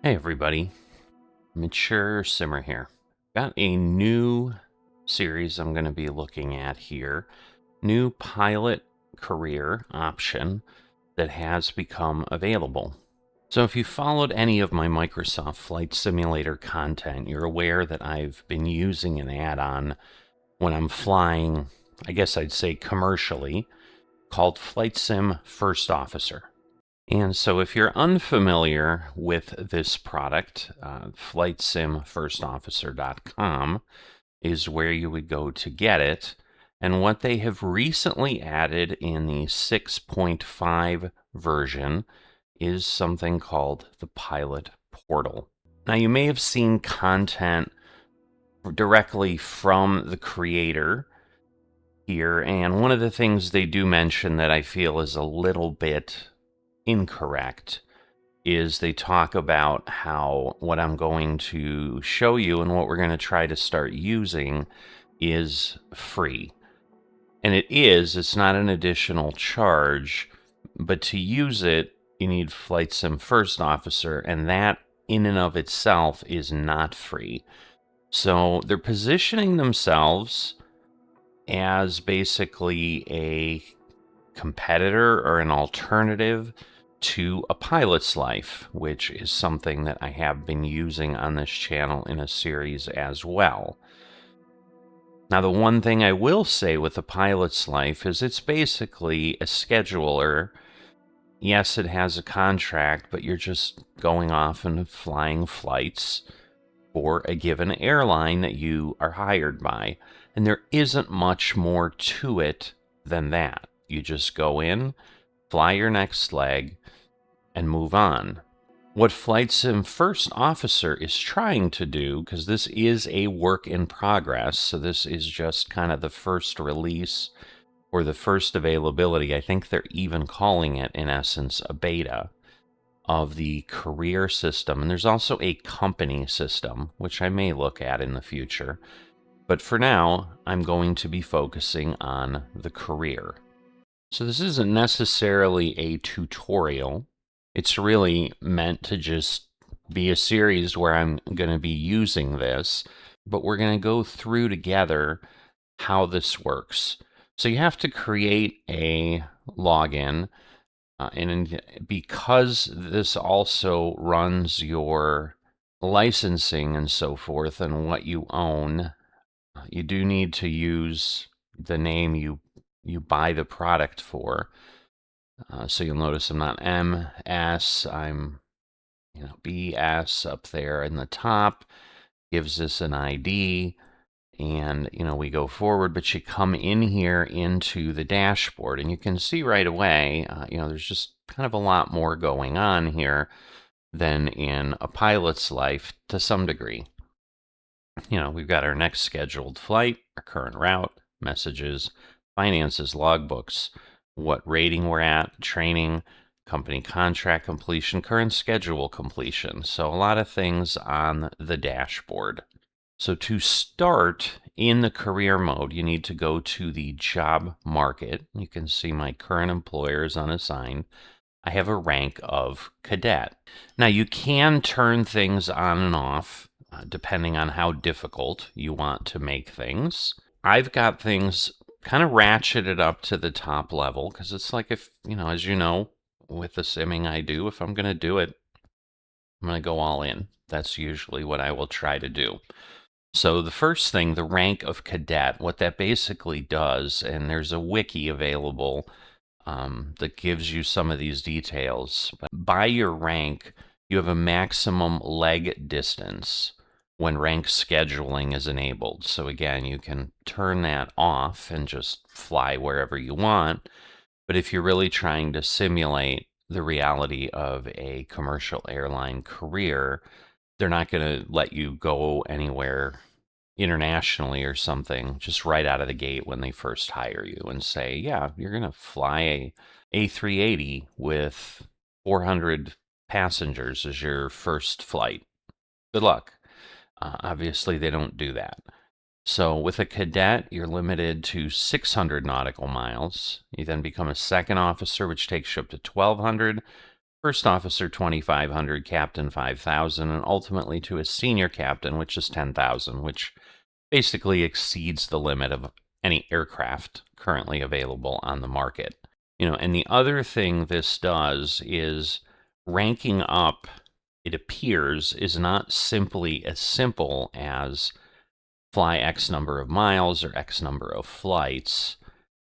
Hey everybody, Mature Simmer here. Got a new series I'm going to be looking at here. New pilot career option that has become available. So if you followed any of my Microsoft Flight Simulator content, you're aware that I've been using an add-on when I'm flying, I guess I'd say commercially, called Flight Sim First Officer. And so if you're unfamiliar with this product, flightsimfirstofficer.com is where you would go to get it. And what they have recently added in the 6.5 version is something called the Pilot Portal. Now, you may have seen content directly from the creator here, and one of the things they do mention that I feel is a little bit incorrect is they talk about how what I'm going to show you and what we're going to try to start using is free. And it's not an additional charge, but to use it, you need Flight Sim First Officer, and that in and of itself is not free. So they're positioning themselves as basically a competitor or an alternative to A Pilot's Life, which is something that I have been using on this channel in a series as well. Now, the one thing I will say with A Pilot's Life is it's basically a scheduler. Yes, it has a contract, but you're just going off and flying flights for a given airline that you are hired by. And there isn't much more to it than that. You just go in, fly your next leg, and move on. What Flight Sim First Officer is trying to do, because this is a work in progress, so this is just kind of the first release or the first availability. I think they're even calling it, in essence, a beta of the career system. And there's also a company system, which I may look at in the future. But for now, I'm going to be focusing on the career. So this isn't necessarily a tutorial. It's really meant to just be a series where I'm going to be using this, but we're going to go through together how this works. So you have to create a login, and because this also runs your licensing and so forth and what you own, you do need to use the name you buy the product for. So you'll notice I'm not MS, I'm BS up there in the top. Gives us an ID, and we go forward, but you come in here into the dashboard, and you can see right away, there's just kind of a lot more going on here than in A Pilot's Life to some degree. We've got our next scheduled flight, our current route, messages, finances, logbooks, what rating we're at, training, company contract completion, current schedule completion. So a lot of things on the dashboard. So to start in the career mode, you need to go to the job market. You can see my current employer is unassigned. I have a rank of cadet. Now you can turn things on and off depending on how difficult you want to make things. I've got things kind of ratcheted up to the top level because it's like, if, as you know, with the simming I do, if I'm going to do it, I'm going to go all in. That's usually what I will try to do. So the first thing, the rank of cadet, what that basically does, and there's a wiki available that gives you some of these details. But by your rank, you have a maximum leg distance when rank scheduling is enabled. So again, you can turn that off and just fly wherever you want. But if you're really trying to simulate the reality of a commercial airline career, they're not going to let you go anywhere internationally or something just right out of the gate when they first hire you and say, yeah, you're going to fly a A380 with 400 passengers as your first flight. Good luck. Obviously, they don't do that. So with a cadet, you're limited to 600 nautical miles. You then become a second officer, which takes you up to 1,200. first officer 2,500, captain 5,000, and ultimately to a senior captain, which is 10,000, which basically exceeds the limit of any aircraft currently available on the market. And the other thing this does is ranking up, it appears, is not simply as simple as fly X number of miles or X number of flights.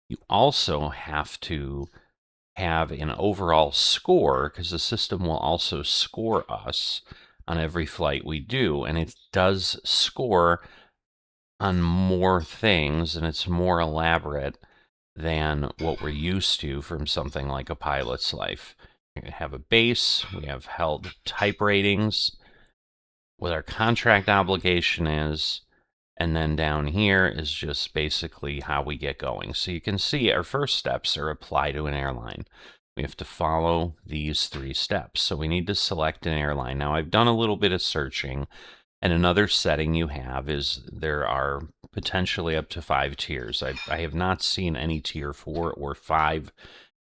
You also have to have an overall score, because the system will also score us on every flight we do, and it does score on more things, and it's more elaborate than what we're used to from something like a pilot's life. We have a base, we have held type ratings, what our contract obligation is, and then down here is just basically how we get going. So you can see our first steps are apply to an airline. We have to follow these 3 steps. So we need to select an airline. Now I've done a little bit of searching, and another setting you have is there are potentially up to 5 tiers. I have not seen any tier 4 or 5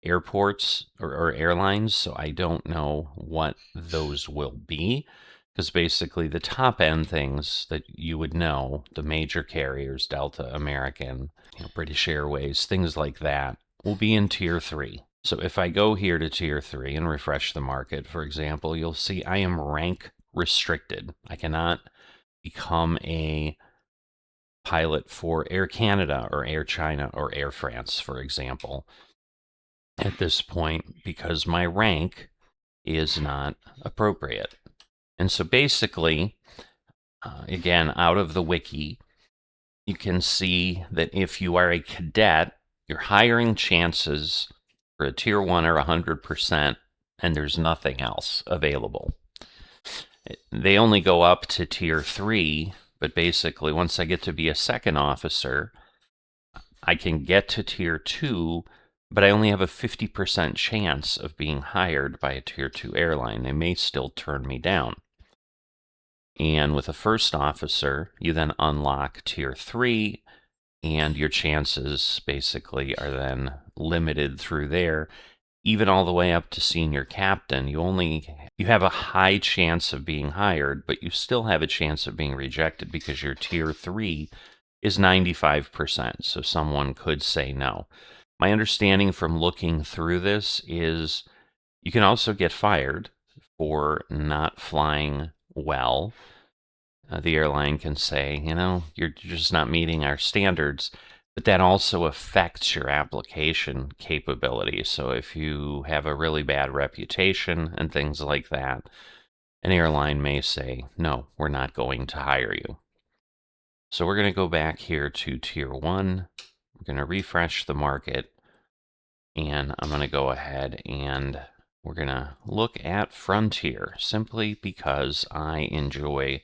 airports or airlines, so I don't know what those will be. Because basically the top end things that you would know, the major carriers, Delta, American, British Airways, things like that, will be in tier 3. So if I go here to tier 3 and refresh the market, for example, you'll see I am rank restricted. I cannot become a pilot for Air Canada or Air China or Air France, for example, at this point, because my rank is not appropriate. And so basically, again, out of the wiki, you can see that if you are a cadet, your hiring chances for a tier 1 are 100%, and there's nothing else available. They only go up to tier 3, but basically once I get to be a second officer, I can get to tier 2, but I only have a 50% chance of being hired by a tier 2 airline. They may still turn me down. And with a first officer, you then unlock tier 3, and your chances basically are then limited through there. Even all the way up to senior captain, you have a high chance of being hired, but you still have a chance of being rejected because your tier 3 is 95%, so someone could say no. My understanding from looking through this is you can also get fired for not flying well. The airline can say, you're just not meeting our standards, but that also affects your application capability. So if you have a really bad reputation and things like that, an airline may say, no, we're not going to hire you. So we're going to go back here to tier 1. We're going to refresh the market, and I'm going to go ahead and we're going to look at Frontier, simply because I enjoy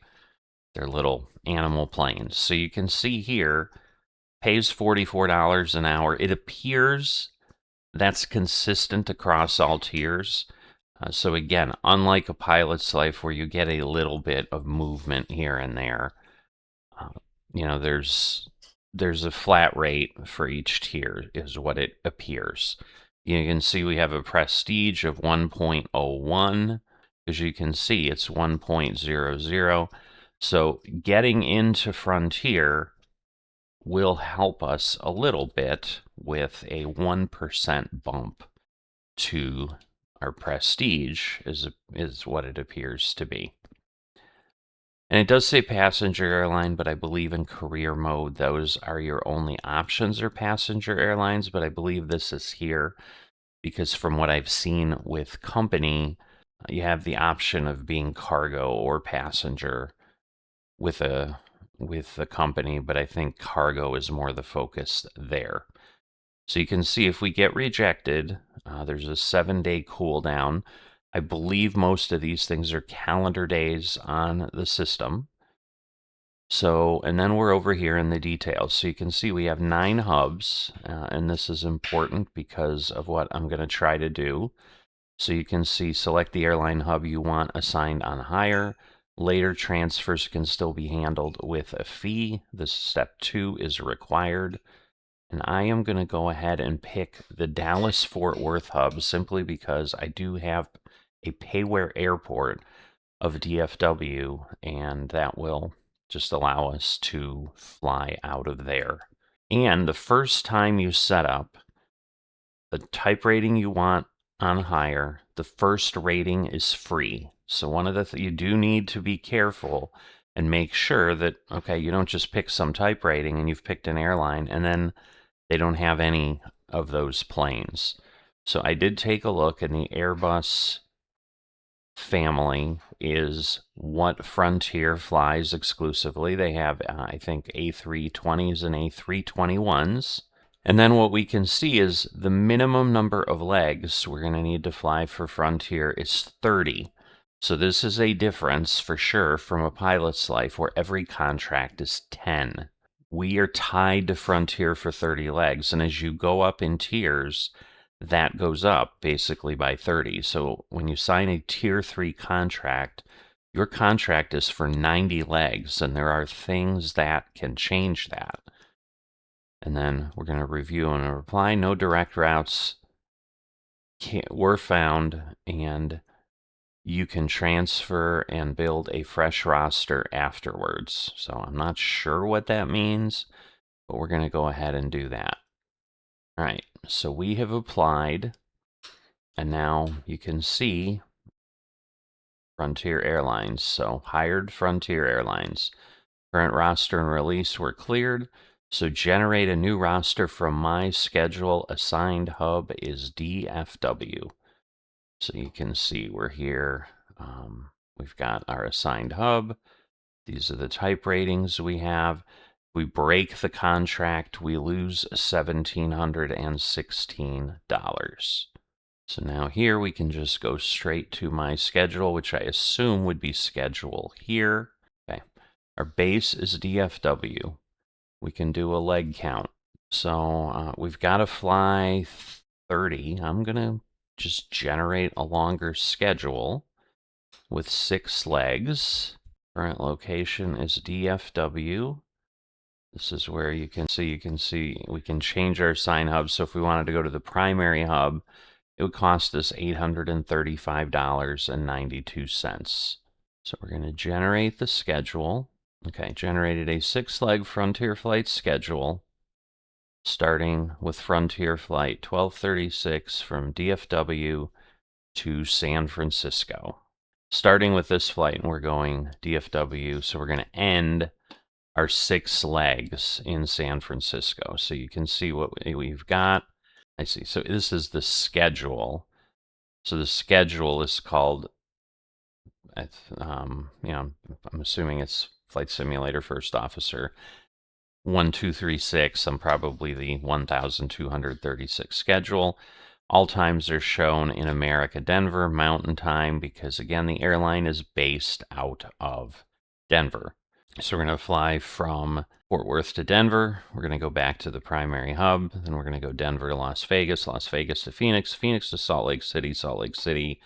their little animal planes. So you can see here, pays $44 an hour. It appears that's consistent across all tiers. So again, unlike a pilot's life where you get a little bit of movement here and there, there's a flat rate for each tier is what it appears. You can see we have a prestige of 1.01. As you can see, it's 1.00. So getting into Frontier will help us a little bit with a 1% bump to our prestige, is what it appears to be. And it does say passenger airline, but I believe in career mode, those are your only options are passenger airlines, but I believe this is here because from what I've seen with company, you have the option of being cargo or passenger with the company, but I think cargo is more the focus there. So you can see if we get rejected, there's a 7-day cooldown. I believe most of these things are calendar days on the system. So, and then we're over here in the details. So you can see we have 9 hubs, and this is important because of what I'm going to try to do. So you can see, select the airline hub you want assigned on hire. Later transfers can still be handled with a fee. This step 2 is required. And I am going to go ahead and pick the Dallas-Fort Worth hub simply because I do have a payware airport of DFW, and that will just allow us to fly out of there. And the first time you set up the type rating you want on hire, the first rating is free. So one of the you do need to be careful and make sure that, okay, you don't just pick some type rating and you've picked an airline and then they don't have any of those planes. So I did take a look, and the Airbus family is what Frontier flies exclusively. They have, I think, A320s and A321s. And then what we can see is the minimum number of legs we're going to need to fly for Frontier is 30. So this is a difference for sure from a pilot's life where every contract is 10. We are tied to Frontier for 30 legs, and as you go up in tiers, that goes up basically by 30. So when you sign a tier 3 contract, your contract is for 90 legs, and there are things that can change that. And then we're going to review and reply. No direct routes were found, and you can transfer and build a fresh roster afterwards. So I'm not sure what that means, but we're going to go ahead and do that. All right, so we have applied, and now you can see Frontier Airlines. So hired Frontier Airlines. Current roster and release were cleared. So generate a new roster from my schedule. Assigned hub is DFW. So you can see we're here. We've got our assigned hub. These are the type ratings we have. We break the contract, we lose $1,716. So now here we can just go straight to my schedule, which I assume would be schedule here. Okay, our base is DFW. We can do a leg count. So we've got to fly 30. I'm going to just generate a longer schedule with 6 legs. Current location is DFW. This is where you can see we can change our assign hub. So if we wanted to go to the primary hub, it would cost us $835.92. So we're going to generate the schedule. Okay, generated a 6-leg Frontier flight schedule, starting with Frontier flight 1236 from DFW to San Francisco. Starting with this flight, and we're going DFW, so we're going to end our 6 legs in San Francisco. So you can see what we've got. I see. So this is the schedule. So the schedule is called, I'm assuming it's Flight Simulator First Officer 1236. I'm probably the 1236 schedule. All times are shown in America, Denver, Mountain Time, because again, the airline is based out of Denver. So we're going to fly from Fort Worth to Denver. We're going to go back to the primary hub. Then we're going to go Denver to Las Vegas, Las Vegas to Phoenix, Phoenix to Salt Lake City, Salt Lake City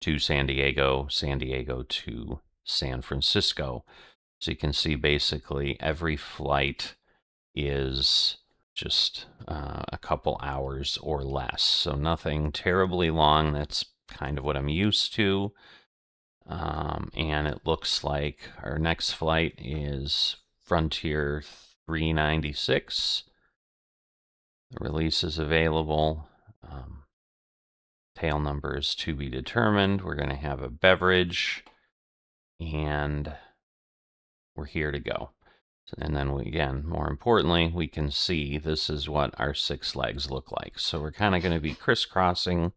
to San Diego, San Diego to San Francisco. So you can see basically every flight is just a couple hours or less. So nothing terribly long. That's kind of what I'm used to. And it looks like our next flight is Frontier 396. The release is available. Tail number is to be determined. We're going to have a beverage, and we're here to go. And then again, more importantly, we can see this is what our 6 legs look like. So we're kind of going to be crisscrossing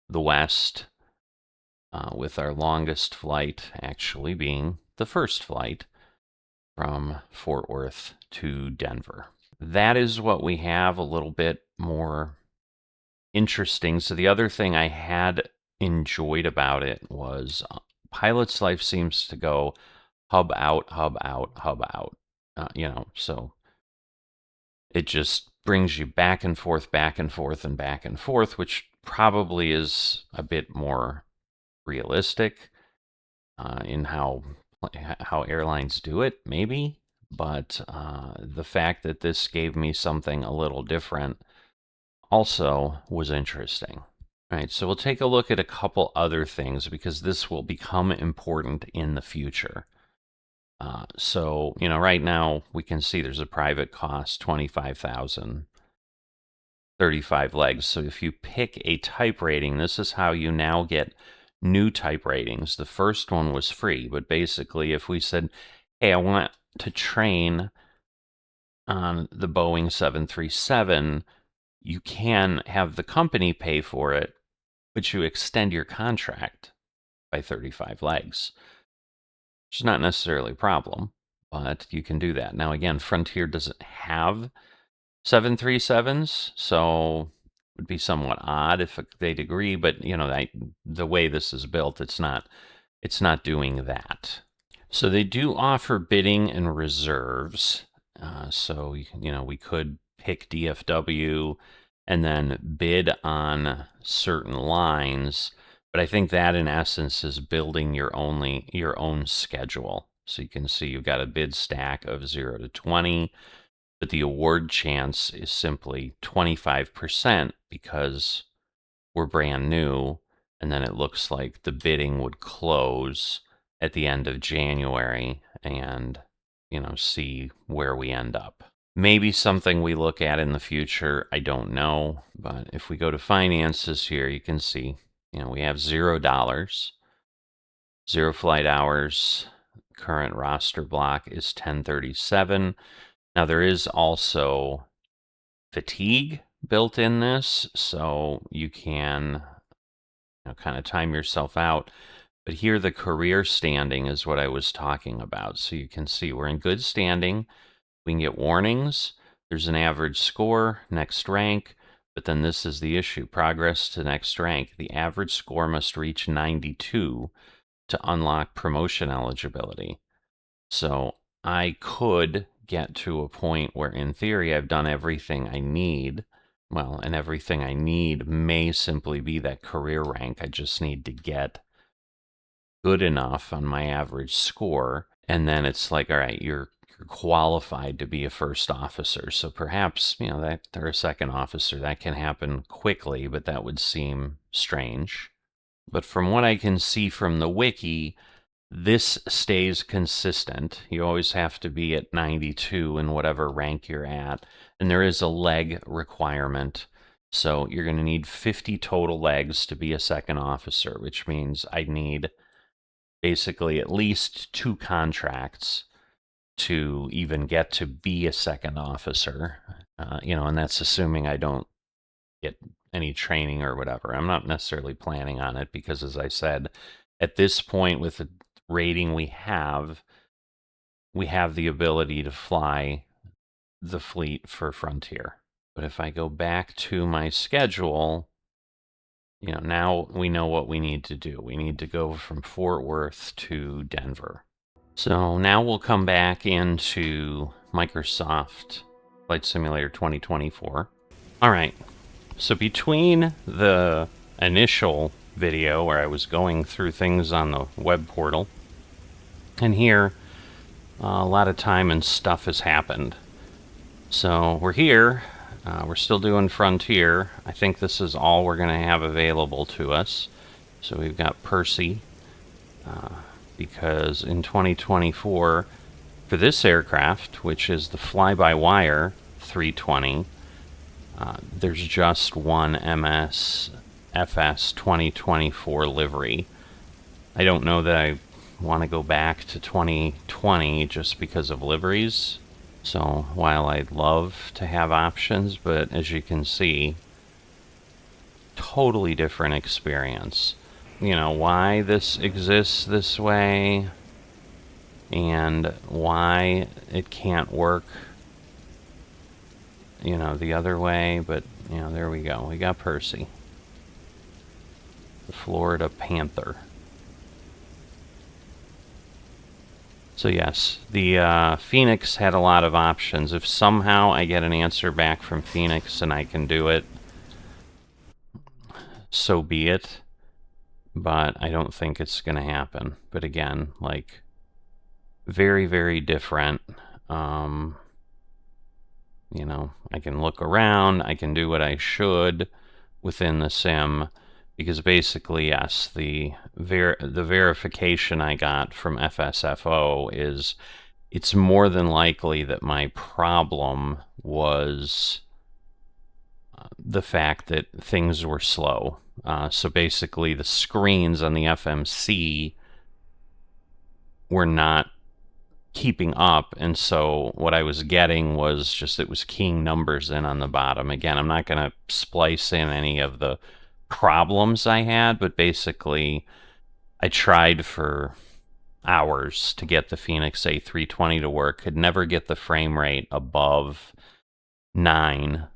the west, with our longest flight actually being the first flight from Fort Worth to Denver. That is what we have, a little bit more interesting. So the other thing I had enjoyed about it was pilot's life seems to go hub out, hub out, hub out. So it just brings you back and forth, back and forth, and back and forth, which probably is a bit more realistic in how airlines do it, maybe. But the fact that this gave me something a little different also was interesting. All right, so we'll take a look at a couple other things because this will become important in the future. So, right now we can see there's a private cost, 25,000, 35 legs. So if you pick a type rating, this is how you now get new type ratings. The first one was free, but basically if we said, hey, I want to train on the Boeing 737, you can have the company pay for it, but you extend your contract by 35 legs, which is not necessarily a problem, but you can do that. Now, again, Frontier doesn't have 737s, so it would be somewhat odd if they'd agree, but the way this is built, it's not doing that. So they do offer bidding and reserves. So we could pick DFW and then bid on certain lines, but I think that in essence is building your own schedule. So you can see you've got a bid stack of 0 to 20, but the award chance is simply 25% because we're brand new, and then it looks like the bidding would close at the end of January and, see where we end up. Maybe something we look at in the future, I don't know. But if we go to finances here, you can see, we have $0, 0 flight hours. Current roster block is 1037. Now there is also fatigue built in this, so you can kind of time yourself out. But here the career standing is what I was talking about. So you can see we're in good standing. We can get warnings. There's an average score, next rank, but then this is the issue. Progress to next rank. The average score must reach 92 to unlock promotion eligibility. So I could get to a point where in theory I've done everything I need. Well, and everything I need may simply be that career rank. I just need to get good enough on my average score, and then it's like, all right, you're qualified to be a first officer. So perhaps, that they're a second officer. That can happen quickly, but that would seem strange. But from what I can see from the wiki, this stays consistent. You always have to be at 92 in whatever rank you're at. And there is a leg requirement. So you're going to need 50 total legs to be a second officer, which means I need basically at least 2 contracts to even get to be a second officer. And that's assuming I don't get any training or whatever. I'm not necessarily planning on it because, as I said, at this point with the rating we have the ability to fly the fleet for Frontier. But if I go back to my schedule, now we know what we need to do. We need to go from Fort Worth to Denver. So now we'll come back into Microsoft Flight Simulator 2024. All right, so between the initial video where I was going through things on the web portal and here, a lot of time and stuff has happened. So we're here. We're still doing Frontier. I think this is all we're going to have available to us. So we've got Percy, because in 2024, for this aircraft, which is the fly-by-wire 320, there's just one MSFS2024 livery. I don't know that I want to go back to 2020 just because of liveries. So while I'd love to have options, but as you can see, totally different experience. Why this exists this way and why it can't work, the other way. But, there we go. We got Percy, the Florida Panther. So yes, the Phoenix had a lot of options. If somehow I get an answer back from Phoenix and I can do it, so be it. But I don't think it's going to happen. But again, very, very different. I can look around. I can do what I should within the sim. Because basically, yes, the verification I got from FSFO is it's more than likely that my problem was the fact that things were slow. So basically, the screens on the FMC were not keeping up, and so what I was getting was just it was keying numbers in on the bottom. Again, I'm not going to splice in any of the problems I had, but basically I tried for hours to get the Phoenix A320 to work, could never get the frame rate above 9.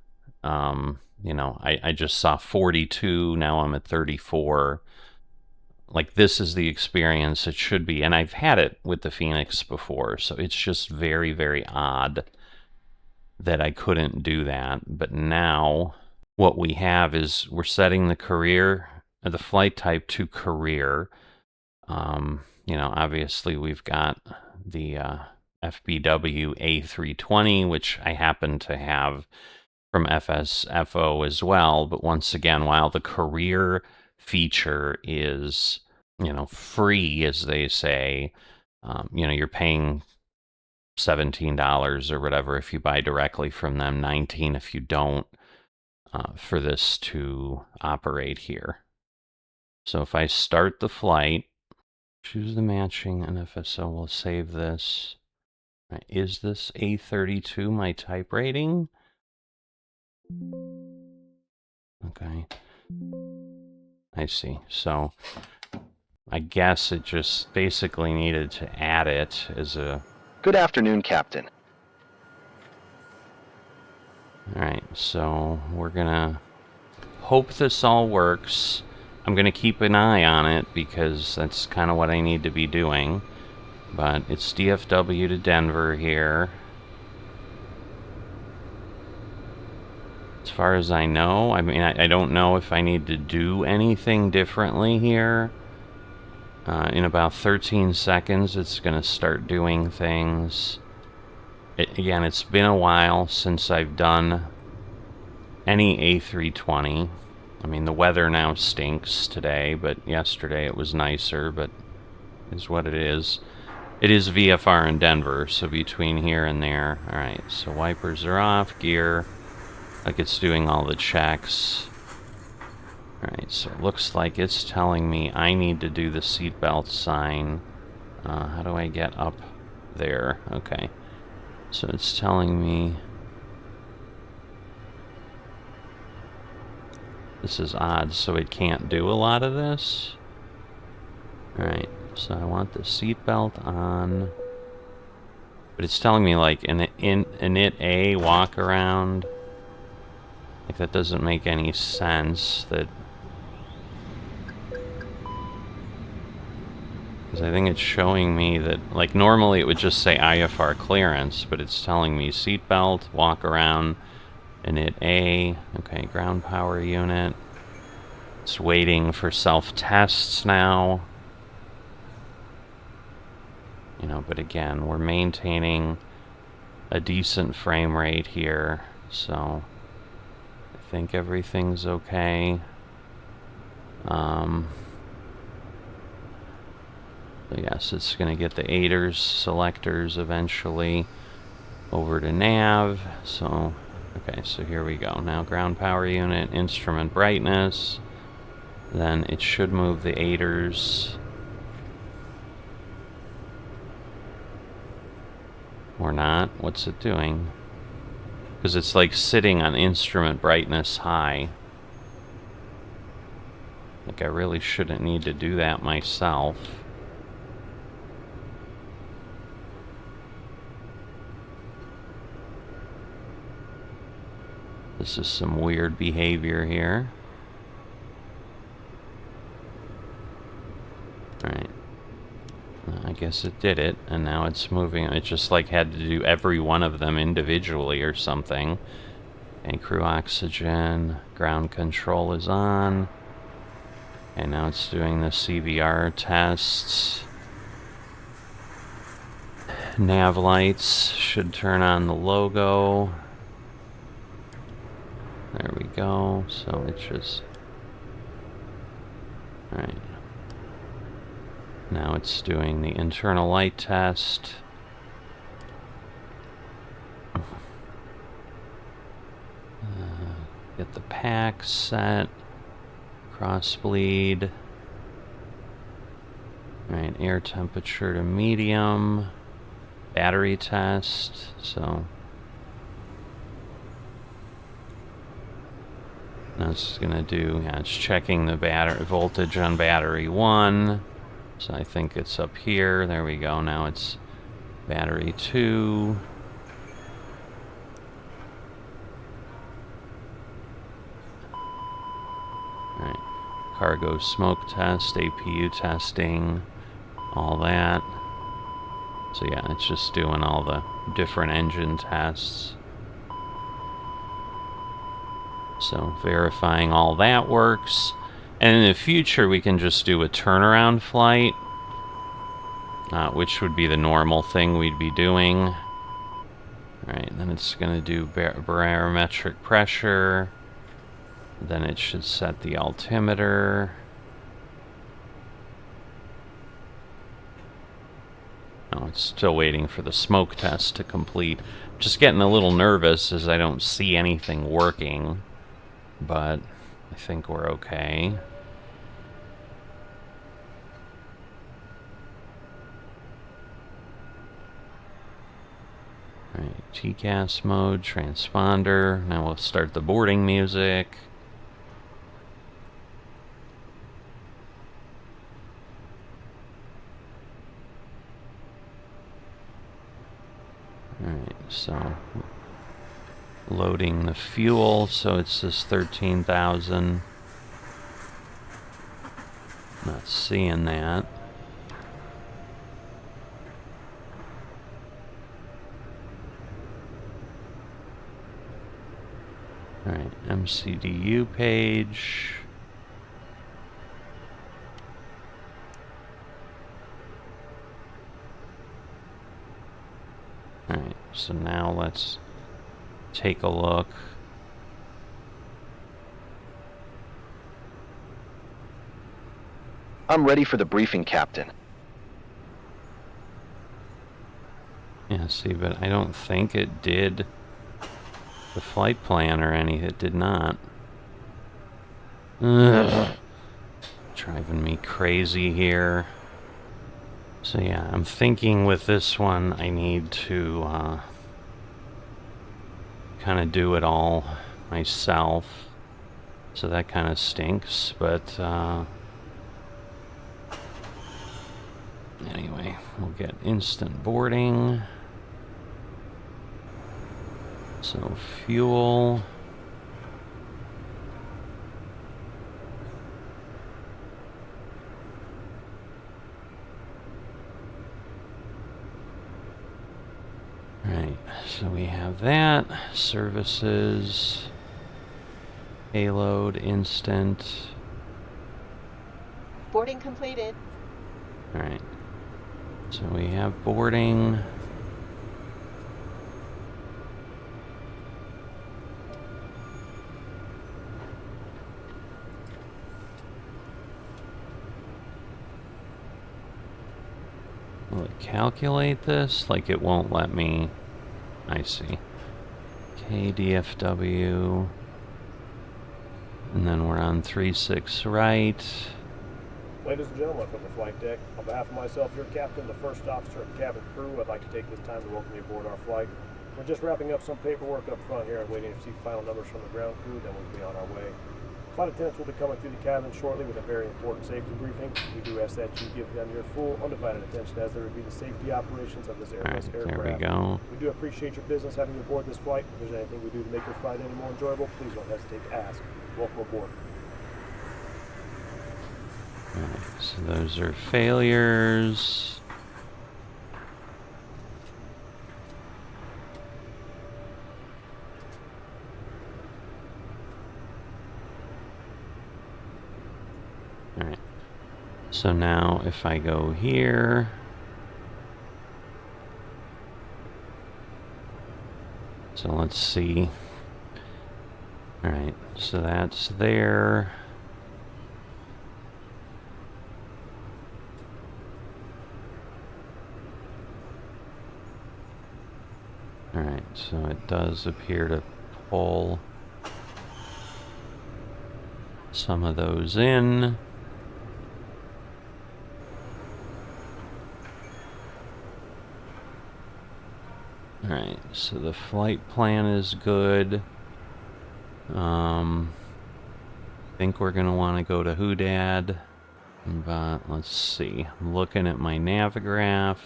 I just saw 42, now I'm at 34. Like, this is the experience it should be, and I've had it with the Phoenix before, so it's just very, very odd that I couldn't do that. But now what we have is we're setting the flight type to career. Obviously we've got the FBW A320, which I happen to have from FSFO as well. But once again, while the career feature is, free, as they say, you're paying $17 or whatever if you buy directly from them, $19 if you don't, for this to operate here. So if I start the flight, choose the matching, and FSO will save this. Is this A32 my type rating? Okay. I see. So I guess it just basically needed to add it as a... Good afternoon, Captain. Alright, so we're gonna hope this all works. I'm gonna keep an eye on it because that's kind of what I need to be doing. But it's DFW to Denver here. As far as I know, I mean, I don't know if I need to do anything differently here. In about 13 seconds, it's going to start doing things. Again, it's been a while since I've done any A320. I mean, the weather now stinks today, but yesterday it was nicer, but is what it is. It is VFR in Denver, so between here and there. Alright, so wipers are off, gear. Like it's doing all the checks. Alright, so it looks like it's telling me I need to do the seatbelt sign. How do I get up there? Okay. So it's telling me... This is odd, so it can't do a lot of this. Alright, so I want the seatbelt on. But it's telling me, like, init A, walk around. Like, that doesn't make any sense. That... Because I think it's showing me that, like, normally it would just say IFR clearance, but it's telling me seatbelt, walk around, init A. Okay, ground power unit. It's waiting for self-tests now. But again, we're maintaining a decent frame rate here, so I think everything's okay. So yes, it's going to get the aiders, selectors eventually over to nav. So, okay, so here we go. Now ground power unit, instrument brightness. Then it should move the aiders. Or not. What's it doing? Because it's like sitting on instrument brightness high. Like I really shouldn't need to do that myself. This is some weird behavior here. Alright. I guess it did it, and now it's moving. It just like had to do every one of them individually or something. And crew oxygen, ground control is on. And now it's doing the CVR tests. Nav lights should turn on the logo. There we go. So it just... Alright. Now it's doing the internal light test. Get the pack set. Cross bleed. Alright, air temperature to medium. Battery test. So that's gonna do, yeah, it's checking the battery voltage on battery 1. So I think it's up here. There we go. Now it's battery 2. Alright. Cargo smoke test, APU testing, all that. So yeah, it's just doing all the different engine tests. So verifying all that works. And in the future, we can just do a turnaround flight, which would be the normal thing we'd be doing. Alright, then it's going to do barometric pressure. Then it should set the altimeter. Oh, it's still waiting for the smoke test to complete. Just getting a little nervous as I don't see anything working. But I think we're okay. Alright, TCAS mode, transponder. Now we'll start the boarding music. Alright, so loading the fuel, so it says 13,000. Not seeing that. Alright, MCDU page. Alright, so now let's take a look. I'm ready for the briefing, Captain. Yeah, see, but I don't think it did the flight plan or anything. It did not. Ugh. Driving me crazy here. So yeah, I'm thinking with this one I need to kind of do it all myself. So that kind of stinks, but anyway, we'll get instant boarding. So fuel. Right, so we have that. Services. Payload, instant. Boarding completed. Alright. So we have boarding. Will it calculate this? Like it won't let me. I see. KDFW. And then we're on 36 right. Ladies and gentlemen from the flight deck, on behalf of myself, your captain, the first officer and cabin crew, I'd like to take this time to welcome you aboard our flight. We're just wrapping up some paperwork up front here and waiting to see final numbers from the ground crew, then we'll be on our way. Flight attendants will be coming through the cabin shortly with a very important safety briefing. We do ask that you give them your full, undivided attention as they review the safety operations of this Airbus aircraft. There we go. We do appreciate your business having you aboard this flight. If there's anything we do to make your flight any more enjoyable, please don't hesitate to ask. Welcome aboard. Alright, so those are failures. Alright, so now if I go here, so let's see. Alright, so that's there. Alright, so it does appear to pull some of those in. Alright, so the flight plan is good. I think we're going to want to go to Hoodad, but let's see. I'm looking at my Navigraph.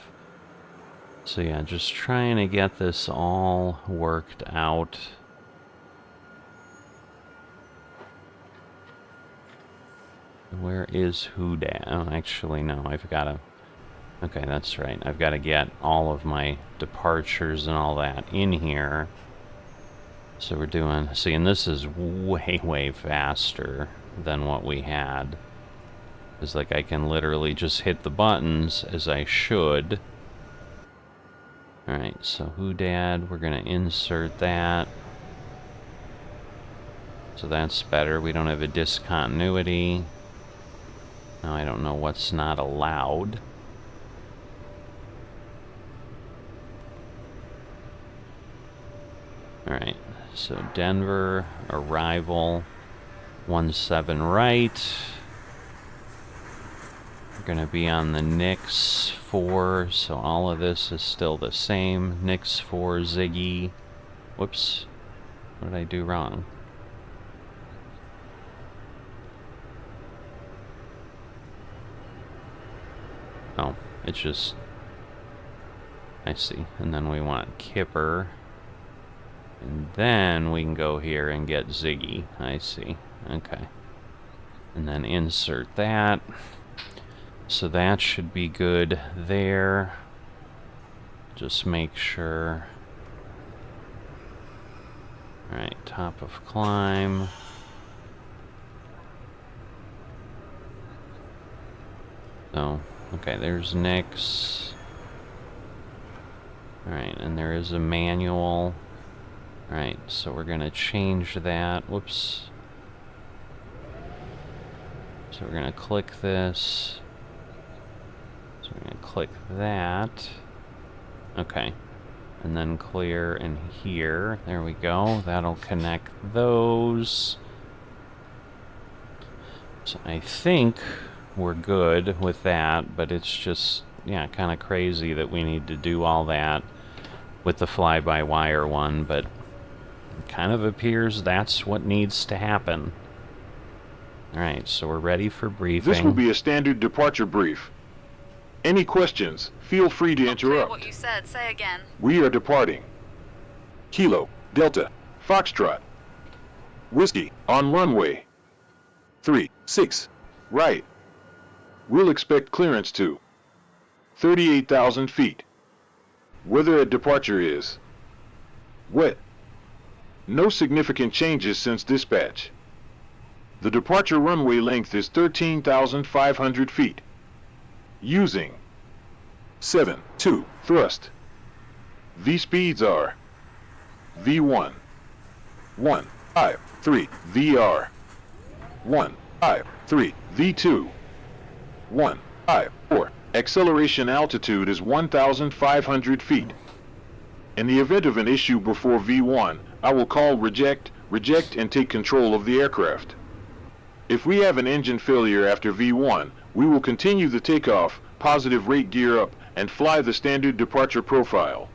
So yeah, just trying to get this all worked out. Where is Hoodad? Oh, actually, no, I've got to... Okay, that's right. I've got to get all of my departures and all that in here. So we're doing... See, and this is way, way faster than what we had. It's like I can literally just hit the buttons as I should. Alright, so Hoodad, we're going to insert that. So that's better. We don't have a discontinuity. Now I don't know what's not allowed. Alright, so Denver, arrival, 17 right. We're going to be on the Nix 4, so all of this is still the same. Nix 4, Ziggy. Whoops, what did I do wrong? Oh, it's just... I see. And then we want Kipper. And then we can go here and get Ziggy. I see. Okay. And then insert that. So that should be good there. Just make sure. Alright, top of climb. So, okay, there's Nix. Alright, and there is a manual. Alright, so we're going to change that. Whoops. So we're going to click this. So we're going to click that. Okay. And then clear in here. There we go. That'll connect those. So I think we're good with that, but it's just, yeah, kind of crazy that we need to do all that with the fly-by-wire one, but it kind of appears that's what needs to happen. Alright, so we're ready for briefing. This will be a standard departure brief. Any questions, feel free to interrupt. What you said, say again. We are departing. Kilo, Delta, Foxtrot. Whiskey, on runway 36, right. We'll expect clearance to 38,000 feet. Weather at departure is wet. No significant changes since dispatch. The departure runway length is 13,500 feet. Using 7-2 thrust. V speeds are V1 153 VR 153 V2 154. Acceleration altitude is 1,500 feet. In the event of an issue before V1, I will call reject, and take control of the aircraft. If we have an engine failure after V1, we will continue the takeoff, positive rate gear up, and fly the standard departure profile.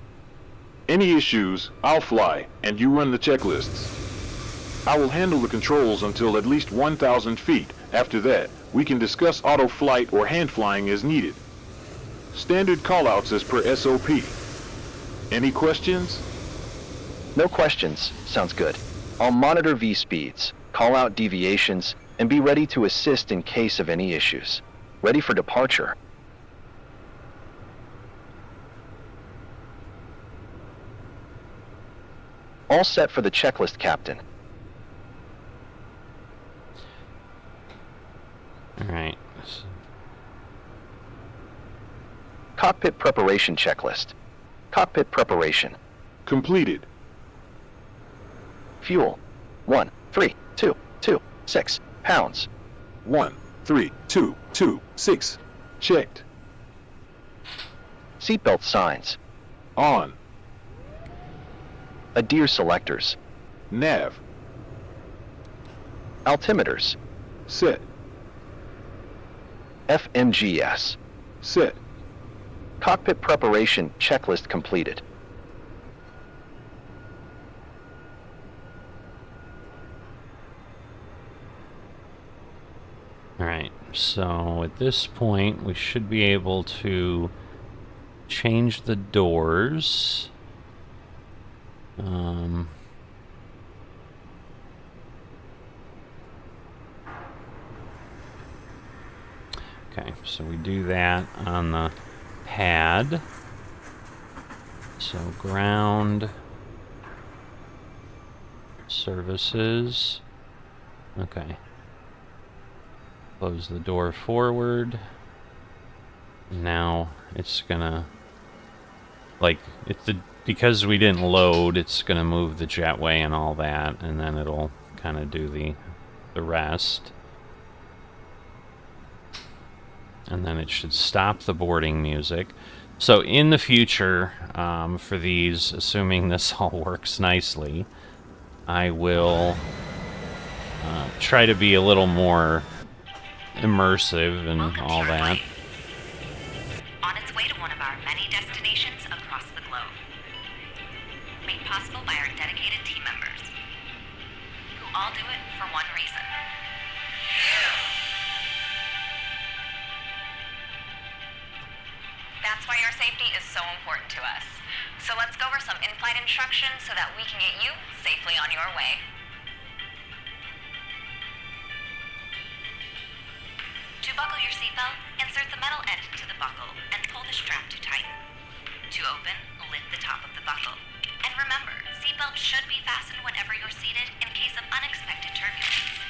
Any issues, I'll fly, and you run the checklists. I will handle the controls until at least 1,000 feet. After that, we can discuss auto flight or hand flying as needed. Standard callouts as per SOP. Any questions? No questions. Sounds good. I'll monitor V speeds, call out deviations, and be ready to assist in case of any issues. Ready for departure. All set for the checklist, Captain. Alright. Cockpit preparation checklist. Cockpit preparation. Completed. Fuel. 13226 pounds. 13226. Checked. Seatbelt signs. On. ADIR selectors, Nav. altimeters, Sit. FMGS. Sit. Cockpit preparation checklist completed. Alright, so at this point we should be able to change the doors. Okay, so we do that on the pad. So ground, services, okay. Close the door forward. Now it's gonna, like, because we didn't load, it's gonna move the jetway and all that, and then it'll kind of do the rest. And then it should stop the boarding music. So in the future, for these, assuming this all works nicely, I will try to be a little more immersive and all that. On its way to one of our many destinations across the globe. Made possible by our dedicated team members, who all do it for one reason. That's why your safety is so important to us. So let's go over some in-flight instructions so that we can get you safely on your way. To buckle your seatbelt, insert the metal end into the buckle and pull the strap to tighten. To open, lift the top of the buckle. And remember, seatbelts should be fastened whenever you're seated in case of unexpected turbulence.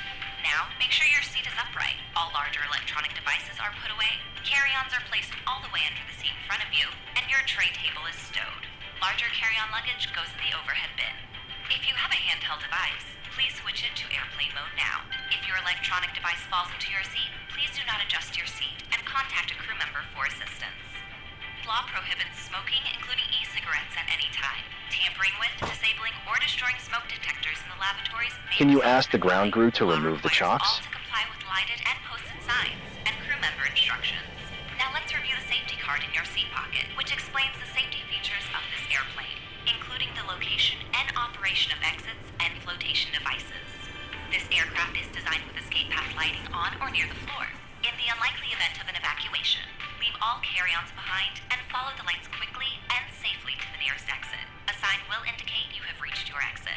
Now, make sure your seat is upright. All larger electronic devices are put away, carry-ons are placed all the way under the seat in front of you, and your tray table is stowed. Larger carry-on luggage goes in the overhead bin. If you have a handheld device, please switch it to airplane mode now. If your electronic device falls into your seat, please do not adjust your seat and contact a crew member for assistance. Law prohibits smoking, including e-cigarettes, at any time. Tampering with, disabling, or destroying smoke detectors in the lavatories may Can you result ask the in ground fine. crew to Law remove the requires chocks? all to comply with lighted and posted signs and crew member instructions. Now let's review the safety card in your seat pocket, which explains the safety features of this airplane, including the location and operation of exits and flotation devices. This aircraft is designed with escape path lighting on or near the floor. In the unlikely event of an evacuation, leave all carry-ons behind and follow the lights quickly and safely to the nearest exit. A sign will indicate you have reached your exit.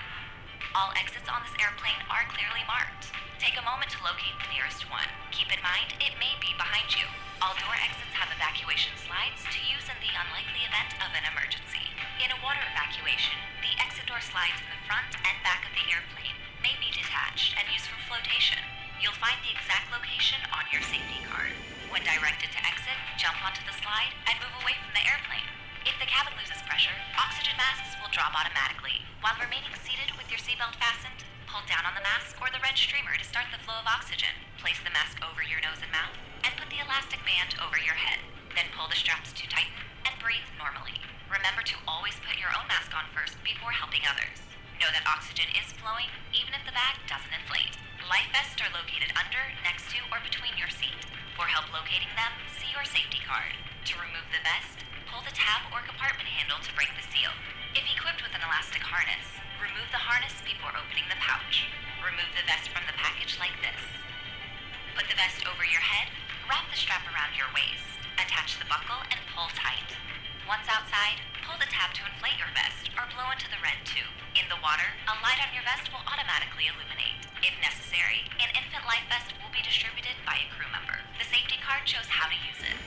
All exits on this airplane are clearly marked. Take a moment to locate the nearest one. Keep in mind, it may be behind you. All door exits have evacuation slides to use in the unlikely event of an emergency. In a water evacuation, the exit door slides in the front and back of the airplane may be detached and used for flotation. You'll find the exact location on your safety card. When directed to exit, jump onto the slide and move away from the airplane. If the cabin loses pressure, oxygen masks will drop automatically. While remaining seated with your seatbelt fastened, pull down on the mask or the red streamer to start the flow of oxygen. Place the mask over your nose and mouth, and put the elastic band over your head. Then pull the straps to tighten and breathe normally. Remember to always put your own mask on first before helping others. Know that oxygen is flowing, even if the bag doesn't inflate. Life vests are located under, next to, or between your seat. For help locating them, see your safety card. To remove the vest, pull the tab or compartment handle to break the seal. If equipped with an elastic harness, remove the harness before opening the pouch. Remove the vest from the package like this. Put the vest over your head, wrap the strap around your waist, attach the buckle, and pull tight. Once outside, pull the tab to inflate your vest or blow into the red tube. In the water, a light on your vest will automatically illuminate. If necessary, an infant life vest will be distributed by a crew member. The safety card shows how to use it.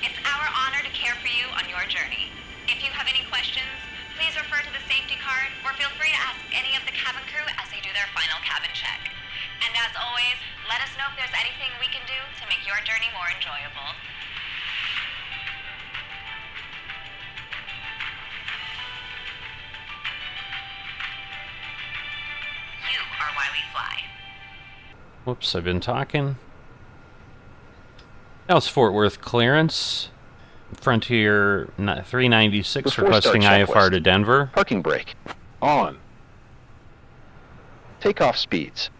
It's our honor to care for you on your journey. If you have any questions, please refer to the safety card or feel free to ask any of the cabin crew as they do their final cabin check. And as always, let us know if there's anything we can do to make your journey more enjoyable. You are why we fly. Whoops, I've been talking. That was Fort Worth clearance. Frontier 396 Before requesting start IFR checklist. to Denver. Parking brake. On. Takeoff speeds.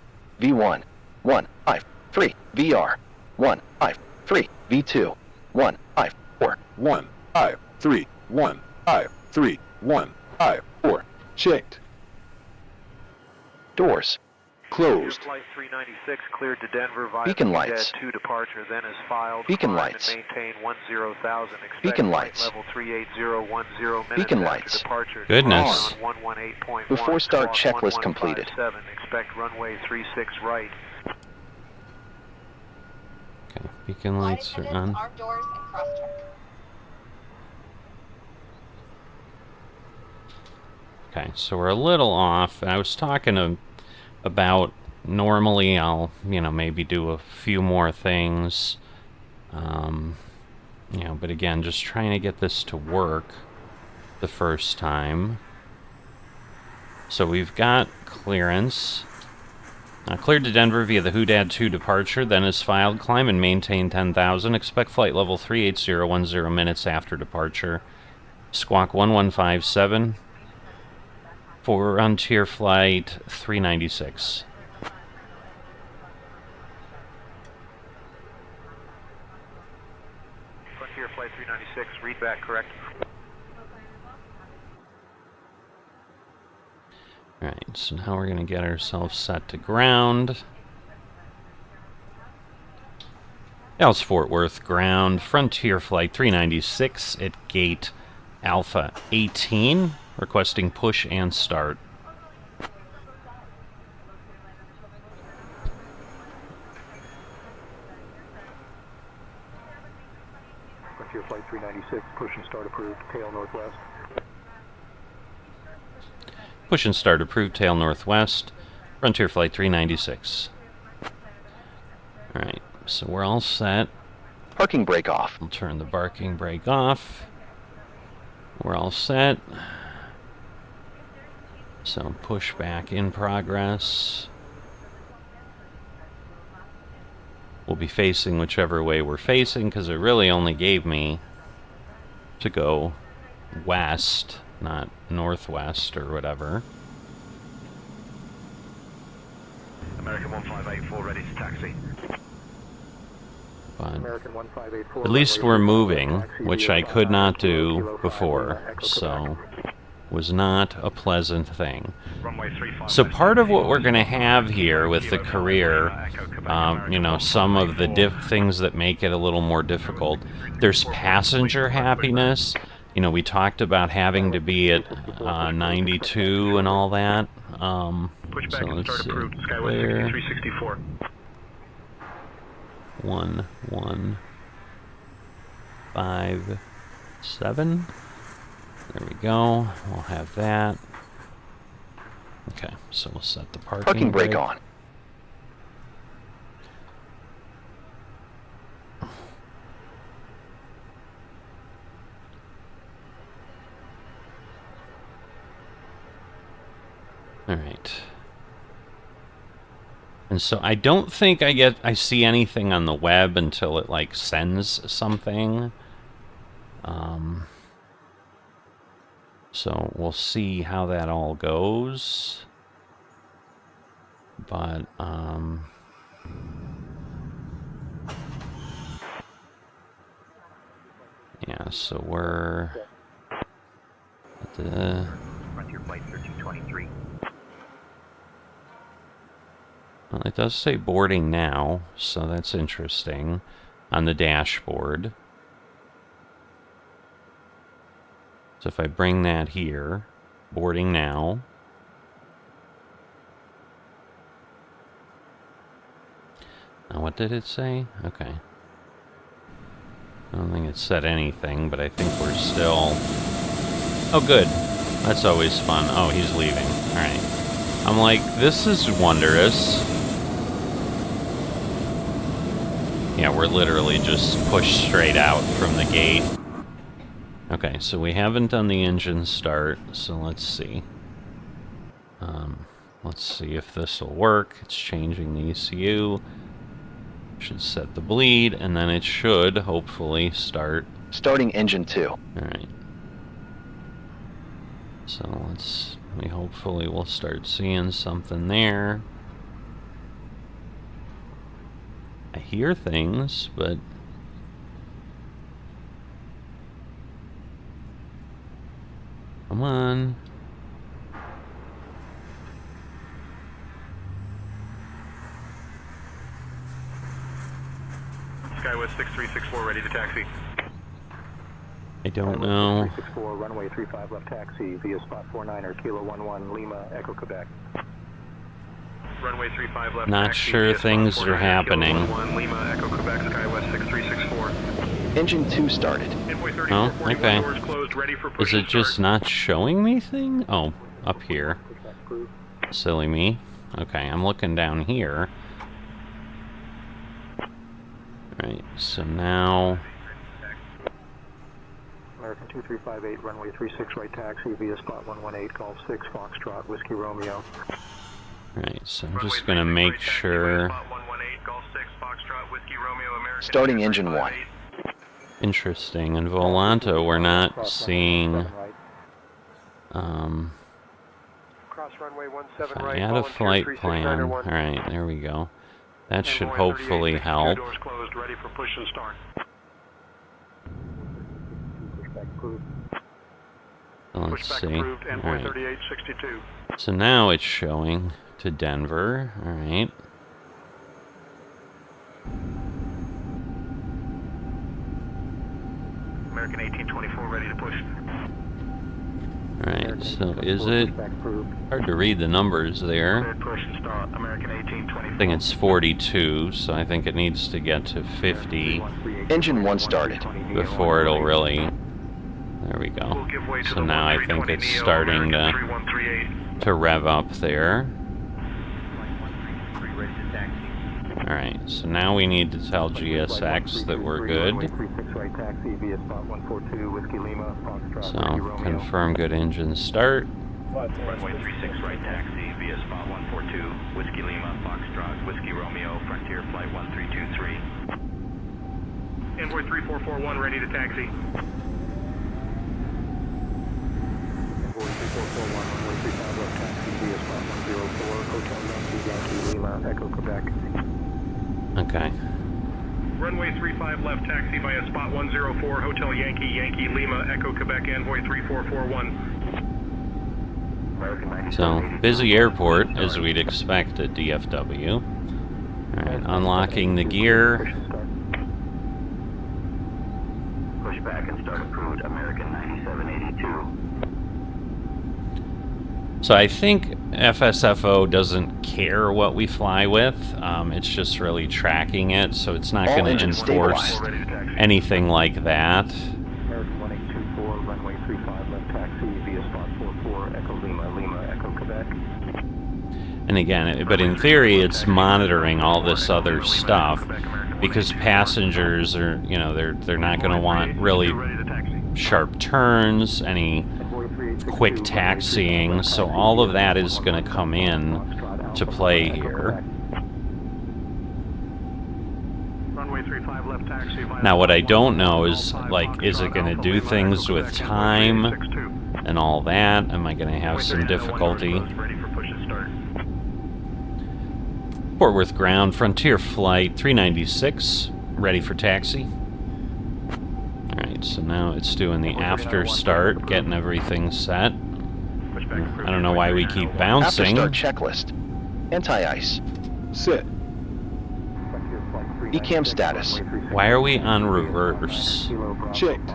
V1, 153. VR, 153. V2, 154. 1, 5, 3, 1, 5, 3, 1, 5, 4. Checked. Doors. Closed. Flight 396 cleared to Denver via Beacon lights. 2 departure, then is filed. Beacon climb lights. And maintain 10,000. Expect Beacon flight lights. Level 38010 minutes Beacon after lights. departure. Goodness. On 118.1. Before start squawk checklist completed. 1157. Expect runway 36 right. Okay, beacon lights are on. Armed doors and cross-check. Okay, so we're a little off. I was talking about normally I'll, maybe do a few more things. But again, just trying to get this to work the first time. So we've got clearance. Cleared to Denver via the Hoodad 2 departure, then is filed. Climb and maintain 10,000. Expect flight level 38010 minutes after departure. Squawk 1157. For Frontier Flight 396. Frontier Flight 396, read back correct. Alright, so now we're going to get ourselves set to ground. Dallas Fort Worth ground, Frontier Flight 396 at gate Alpha 18, requesting push and start. Frontier Flight 396, push and start approved, tail northwest. Push and start approved, tail northwest, Frontier Flight 396. Alright, so we're all set. Parking brake off. We'll turn the parking brake off. We're all set. So push back in progress. We'll be facing whichever way we're facing, because it really only gave me to go west, not northwest or whatever. American 1584 ready to taxi. But American 1584. at least we're moving, which I could not do before, so was not a pleasant thing. So part of what we're going to have here with the Career, some of the things that make it a little more difficult. There's passenger happiness. We talked about having to be at 92 and all that. So let's see. Clear. 364. 1, 1, 5, 7. There we go. We'll have that. Okay, so we'll set the Parking brake on. All right. And so I don't think I see anything on the web until it like sends something. So we'll see how that all goes. But yeah, so we're at the Frontier Flight 1323. well, it does say boarding now, so that's interesting on the dashboard. So if I bring that here, boarding now. Now what did it say? Okay. I don't think it said anything, but I think we're still... Oh, good. That's always fun. Oh, he's leaving. Alright. I'm like, this is wondrous. Yeah, we're literally just pushed straight out from the gate. Okay, so we haven't done the engine start, so let's see. Let's see if this will work. It's changing the ECU. Should set the bleed, and then it should hopefully start. Starting engine 2. Alright. So let's We hopefully will start seeing something there. I hear things, but come on. Skywest 6364 ready to taxi. I don't know. 364, runway 35 left taxi via spot 49er, Kilo 11, Lima, Echo, Quebec. Runway 35 left Not taxi sure via things spot are 49er, happening. Kilo 11, Lima, Echo, Quebec, Skywest 6364. Engine 2 started. Oh, okay. Is it just not showing me thing? Oh, up here. Silly me. Okay, I'm looking down here. Right, so now... American 2358, runway 36 right taxi via spot 118, Golf 6, Foxtrot, Whiskey Romeo. Right, so I'm just gonna make sure... Starting engine 1. Interesting, in Volanto we're not seeing... Cross runway 17 I right, add a flight plan. Alright, there we go. That should hopefully help. Doors closed, ready for push and start. Let's see. Envoy Alright. 3862. So now it's showing to Denver. Alright. American 1824 ready to push. Alright, so is it... Hard to read the numbers there. Push and start. American I 1824. think it's 42, so I think it needs to get to 50 Engine 1 started. before it'll really... There we go. So now I think it's starting to rev up there. Alright, so now we need to tell GSX that we're good. So, confirm good engine start. Runway 36 right taxi via spot 142, Whiskey Lima, Foxtrot, Whiskey Romeo, Frontier Flight 1323. Envoy 3441 ready to taxi. Envoy 3441, runway 35 left taxi via spot 104, Hotel Yankee, Lima, Echo, Quebec. Okay. Runway 35 left taxi via spot 104, Hotel Yankee, Lima, Echo, Quebec, Envoy 3441. So, busy airport, as we'd expect at DFW. Alright, unlocking the gear. Push back and start approved, American 9782. So I think FSFO doesn't care what we fly with. It's just really tracking it, so it's not All going to engines enforce stabilized. anything like that. American 1824, runway 35 left taxi via spot 44, Echo Lima, Echo Quebec. And again, but in theory, it's monitoring all this other stuff because passengers are, you know, they're not going to want really sharp turns, any quick taxiing, so all of that is going to come in to play here. Now what I don't know is, like, is it going to do things with time and all that? Am I going to have some difficulty? Fort Worth ground, Frontier Flight 396, ready for taxi. Alright, so now it's doing the after start, getting everything set. I don't know why we keep After bouncing. start checklist. Anti-ice. Sit. ECAM status. Why are we on reverse? Checked.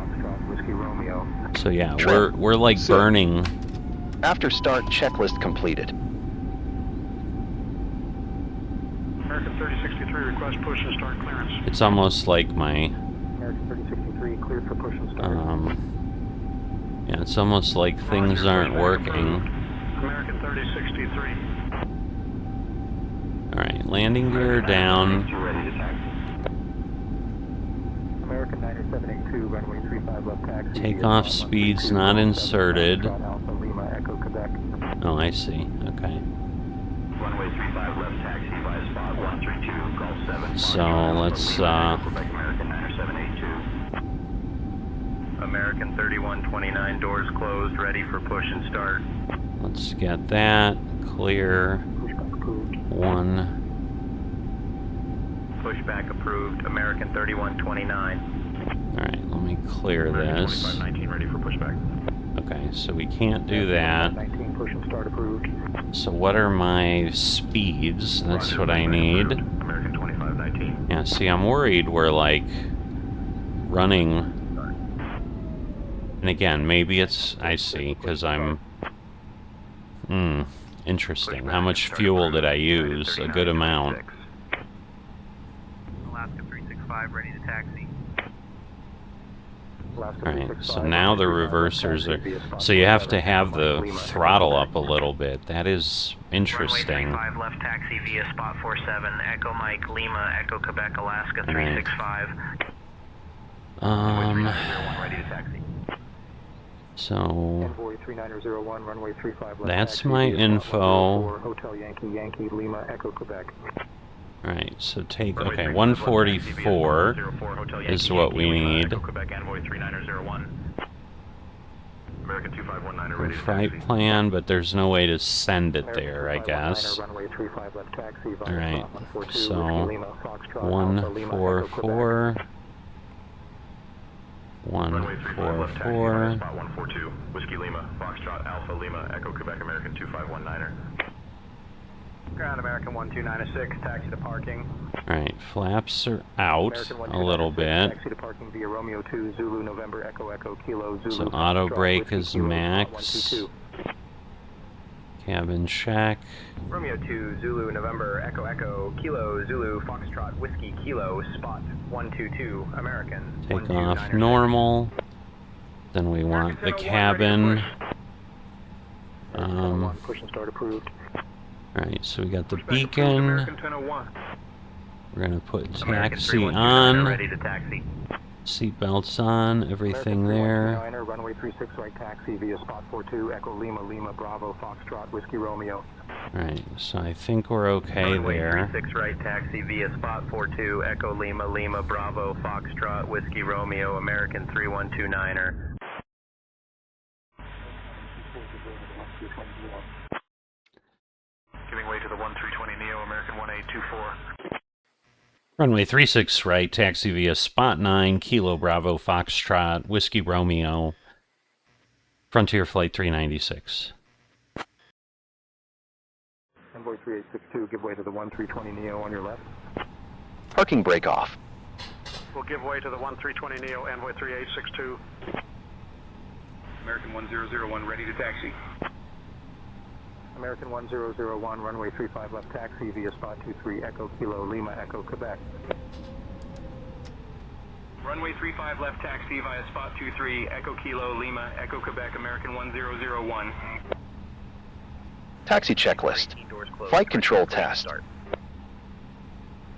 So yeah, Trim. we're like Sit. burning. After start checklist completed. American 3063, request push and start clearance. It's almost like my American 3063, cleared for push and start. yeah, it's almost like things aren't working. American 3063. Alright, landing gear down. American 9782, runway 35 left taxi. Takeoff speed's not inserted. Alpha Lima, Echo, Quebec. Oh, I see. Okay. Runway 35 left taxi via spot 132, Golf 7. So let's Quebec American 9782. American 3129, doors closed, ready for push and start. Let's get that. Clear. 1. Pushback approved, American 3129. Alright, let me clear this. 2519 ready for pushback. Okay, so we can't do that. 19, push and start approved. So what are my speeds? That's what I need. American 2519. Yeah, see, I'm worried we're, like, running... And again, maybe it's... I see, because I'm... interesting. How much fuel did I use? A good amount. Alaska 365, ready to taxi. Alright, so now the reversers are... So you have to have the throttle up a little bit. That is interesting. Runway 35 left taxi via spot 47, Echo Mike, Lima, Echo Quebec, Alaska 365. Ready to taxi. So... Envoy 3901, runway 35 left That's taxi my via info. Hotel Yankee, Yankee, Lima, Echo Quebec. Alright, so take... Okay, 144 is what we need. Quebec Envoy 3901. American 2519 ready to Flight taxi. plan, but there's no way to send it there, I guess. Runway 35 left taxi via Alright, spot 142, so Lima, Foxtrot, Alpha, Lima, Echo, Quebec. 144. Left taxi via spot 142, Whiskey Lima, Foxtrot, Alpha, Lima, Echo Quebec, American 2519er. Ground American 1296, taxi to parking. Alright, flaps are out American a little 1296, bit. taxi to parking via Romeo 2, Zulu, November, Echo, Echo, Kilo, Zulu. So auto Foxtrot, brake Whiskey, is Kilo, max. 122. Cabin check. Romeo 2, Zulu, November, Echo, Echo, Kilo, Zulu, Foxtrot, Whiskey, Kilo, spot 122, American. Take off 129er. normal. Then we want the cabin. Push and start approved. Alright, so we got the beacon. American 1001. We're gonna put American taxi 3129er, on. ready to taxi. Seatbelts on, everything there. Runway 36 right taxi via spot 42, Echo Lima, Lima, Bravo, Foxtrot, Whiskey Romeo. Alright, so I think we're okay Runway there. 36 right taxi via spot 42, Echo Lima, Lima, Bravo, Foxtrot, Whiskey Romeo, American 3129er. Giving way to the 1320 Neo, American 1824. Runway 36 right, taxi via Spot 9, Kilo Bravo, Foxtrot, Whiskey Romeo, Frontier Flight 396. Envoy 3862, give way to the 1320 Neo on your left. Parking brake off. We'll give way to the 1320 Neo, Envoy 3862. American 1001 ready to taxi. American 1001, runway 35 left taxi via spot 23, Echo Kilo, Lima, Echo Quebec. Runway 35 left taxi via spot 23, Echo Kilo, Lima, Echo Quebec, American 1001. Taxi checklist. Flight control test.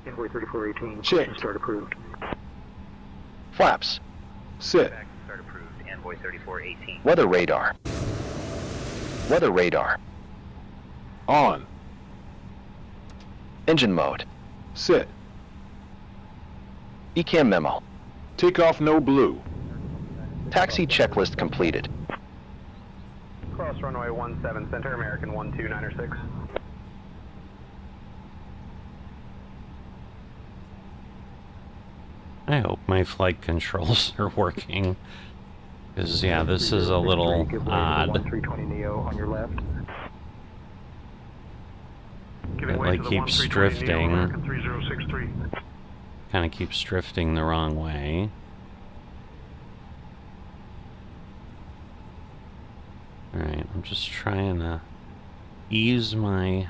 Envoy 3418, Check. push and start approved. Flaps. Sit. Start approved, Envoy 3418. Weather radar. Weather radar. On. Engine mode. Sit. ECAM memo. Takeoff no blue. Taxi checklist completed. Cross runway 17 center, American 1296. I hope my flight controls are working. Because, yeah, this is a little odd. 1320 Neo on your left. It, like, keeps drifting. American 3063. Kind of keeps drifting the wrong way. Alright, I'm just trying to ease my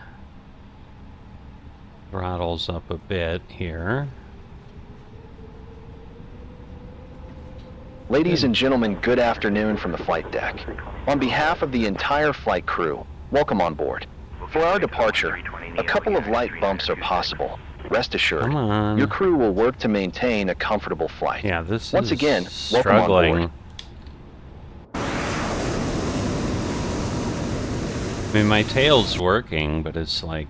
throttles up a bit here. Ladies and gentlemen, good afternoon from the flight deck. On behalf of the entire flight crew, welcome on board. For our departure, a couple of light bumps are possible. Rest assured, Come on. your crew will work to maintain a comfortable flight. Yeah, this Once is again, welcome on struggling. board. I mean, my tail's working, but it's like...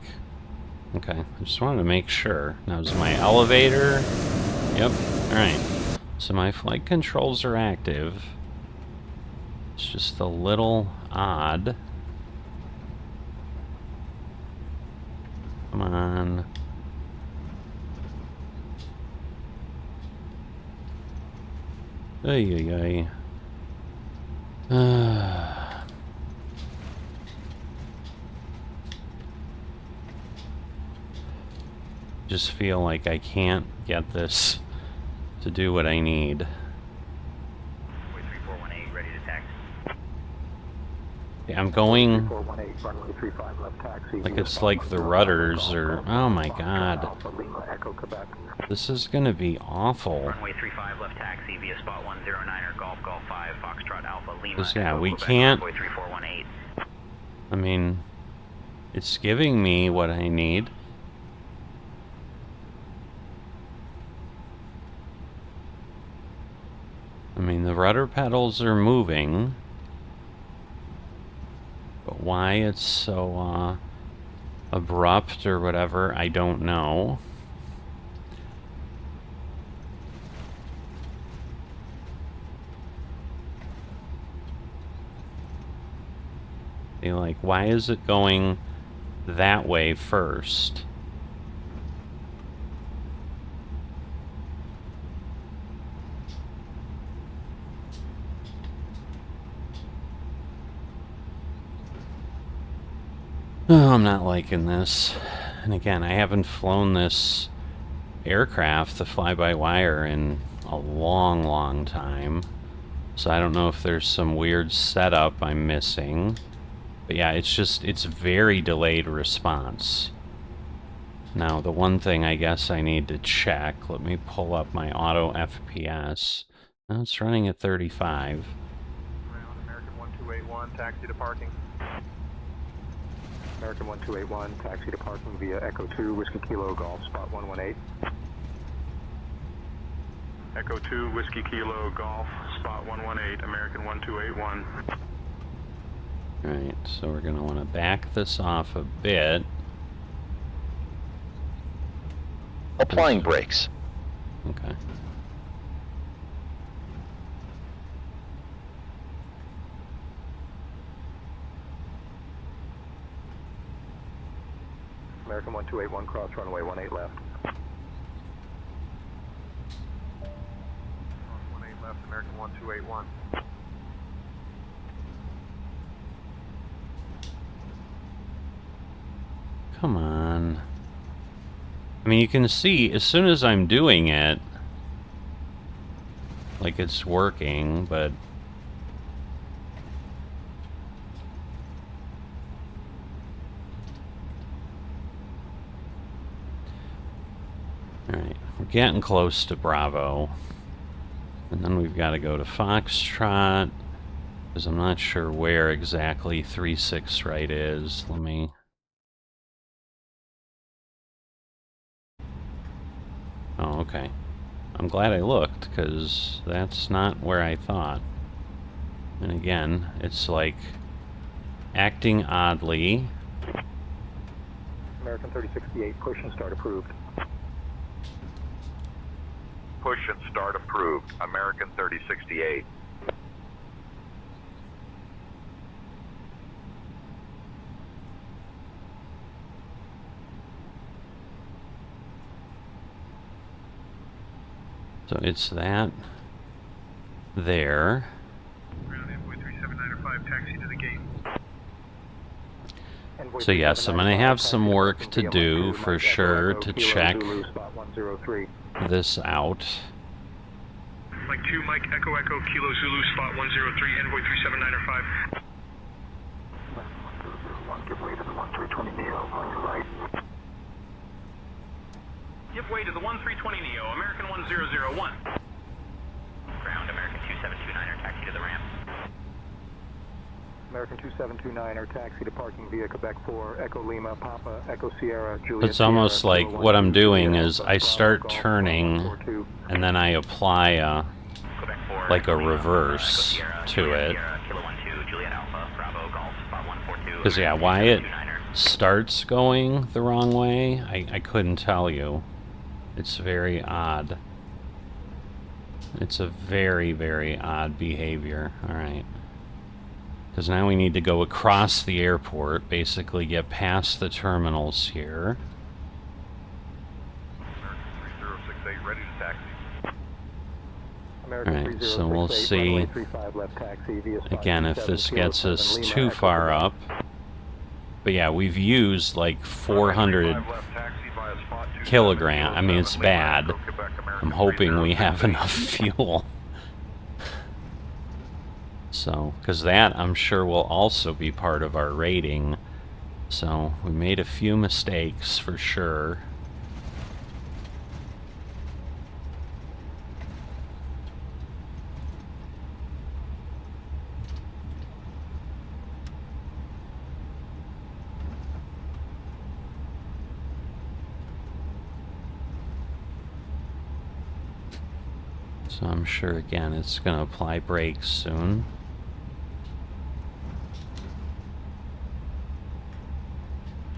Okay, I just wanted to make sure. Now, is my elevator... Yep, alright. So my flight controls are active. It's just a little odd. Come on. Ay, ay, ay. Just feel like I can't get this to do what I need. 3418, ready to taxi. Yeah, I'm going 3418, runway 35 left taxi. like it's like the rudders are... Oh my god. Alpha Lima Echo Quebec. This is gonna be awful. Runway 35 left taxi via spot 109er Golf Golf 5 Foxtrot Alpha Lima. 'Cause, yeah, Echo we Quebec, can't... runway 3418. I mean, it's giving me what I need. I mean, the rudder pedals are moving. But why it's so, abrupt or whatever, I don't know. Like, why is it going that way first? Oh, I'm not liking this. And again, I haven't flown this aircraft, the fly-by-wire, in a long, long time. So I don't know if there's some weird setup I'm missing. But yeah, it's very delayed response. Now, the one thing I guess I need to check, let me pull up my auto FPS. Now it's running at 35. American 1281, taxi to parking. American 1281, taxi to parking via Echo 2, Whiskey Kilo Golf, spot 118. Echo 2, Whiskey Kilo Golf, spot 118, American 1281. Alright, so we're going to want to back this off a bit. Applying brakes. Okay. American 1281, cross runway 18 left. 18 left, American 1281. Come on. I mean, you can see, as soon as I'm doing it, like it's working, but... Alright, we're getting close to Bravo. And then we've got to go to Foxtrot, because I'm not sure where exactly 36 right is. Let me... Oh, okay. I'm glad I looked, because that's not where I thought. And again, it's like acting oddly. American 3068, push and start approved. Push and start approved, American 3068. So it's that there. Ground Envoy 37905, taxi to the gate. So yes, I'm going to have some work to do for sure to check this out. Mike 2, Mike Echo Echo Kilo Zulu, spot 103, Envoy 37905. Give way to the 1320 Neo on your right. Give way to the 1320 Neo, American 1001. Ground, American 2729er, taxi to the ramp. American 2729er, taxi to parking via Quebec 4, Echo Lima, Papa, Echo Sierra, Juliet. It's almost Sierra, like what I'm doing is I start turning and then I apply a, like a reverse to it. Because yeah, why it starts going the wrong way, I couldn't tell you. It's very odd. It's a very, very odd behavior. Alright. Because now we need to go across the airport, basically get past the terminals here. American 3068, ready to taxi. Alright, so we'll see, again, if this gets us too far up. But yeah, we've used like 400 kilograms. I mean, it's bad. I'm hoping we have enough fuel. So, because that, I'm sure, will also be part of our rating. So, we made a few mistakes for sure. So I'm sure, again, it's going to apply brakes soon.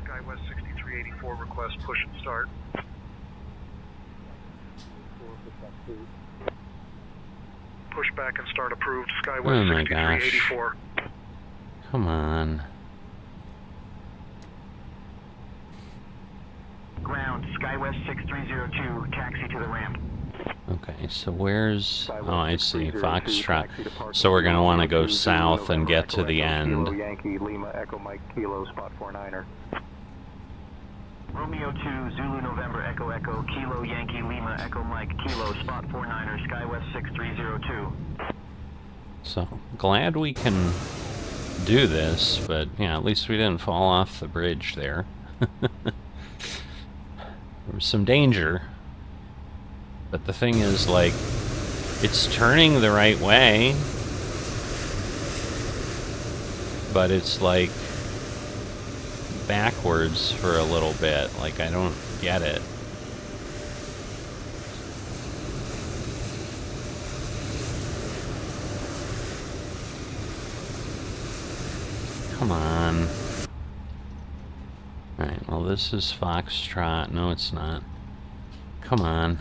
SkyWest 6384, request push and start. Push back and start approved. SkyWest Oh my gosh. 6384. Come on. Ground, SkyWest 6302, taxi to the ramp. Okay, so where's... Oh, I see, Foxtrot. So we're going to want to go south and get to the end. Yankee Lima Echo Mike Kilo Spot 49er. Romeo 2, Zulu November Echo Echo, Kilo Yankee Lima Echo Mike Kilo Spot 49er, SkyWest 6302. So, glad we can do this, but yeah, at least we didn't fall off the bridge there. There was some danger. But the thing is, like, it's turning the right way, but it's like backwards for a little bit. Like, I don't get it. Come on. Alright, well, this is Foxtrot. No, it's not. Come on.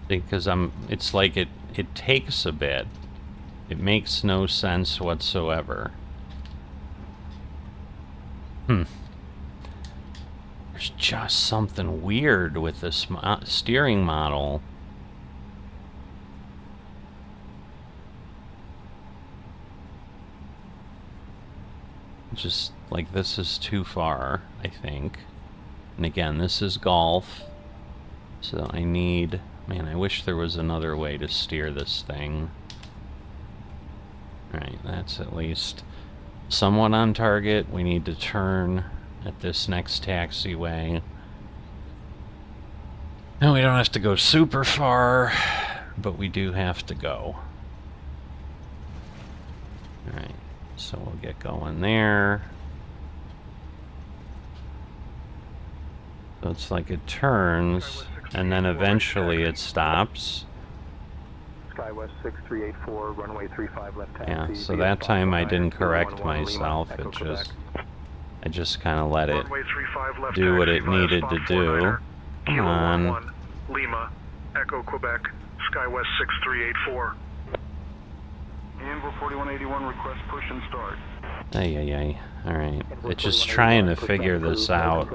Because it's like it takes a bit. It makes no sense whatsoever. There's just something weird with this steering model. Just like, this is too far, I think. And again, this is golf. So I need... Man, I wish there was another way to steer this thing. Alright, that's at least somewhat on target. We need to turn at this next taxiway. Now we don't have to go super far, but we do have to go. Alright, so we'll get going there. So it's like it turns, and then eventually it stops. SkyWest 6384, runway 35 left taxi. Yeah, so that time I didn't correct myself. I just kind of let it do what it needed to do. Come on. Lima, Echo Quebec, SkyWest 6384. Anvil 4181, request push and start. Ay. Alright. It's just trying to figure this out.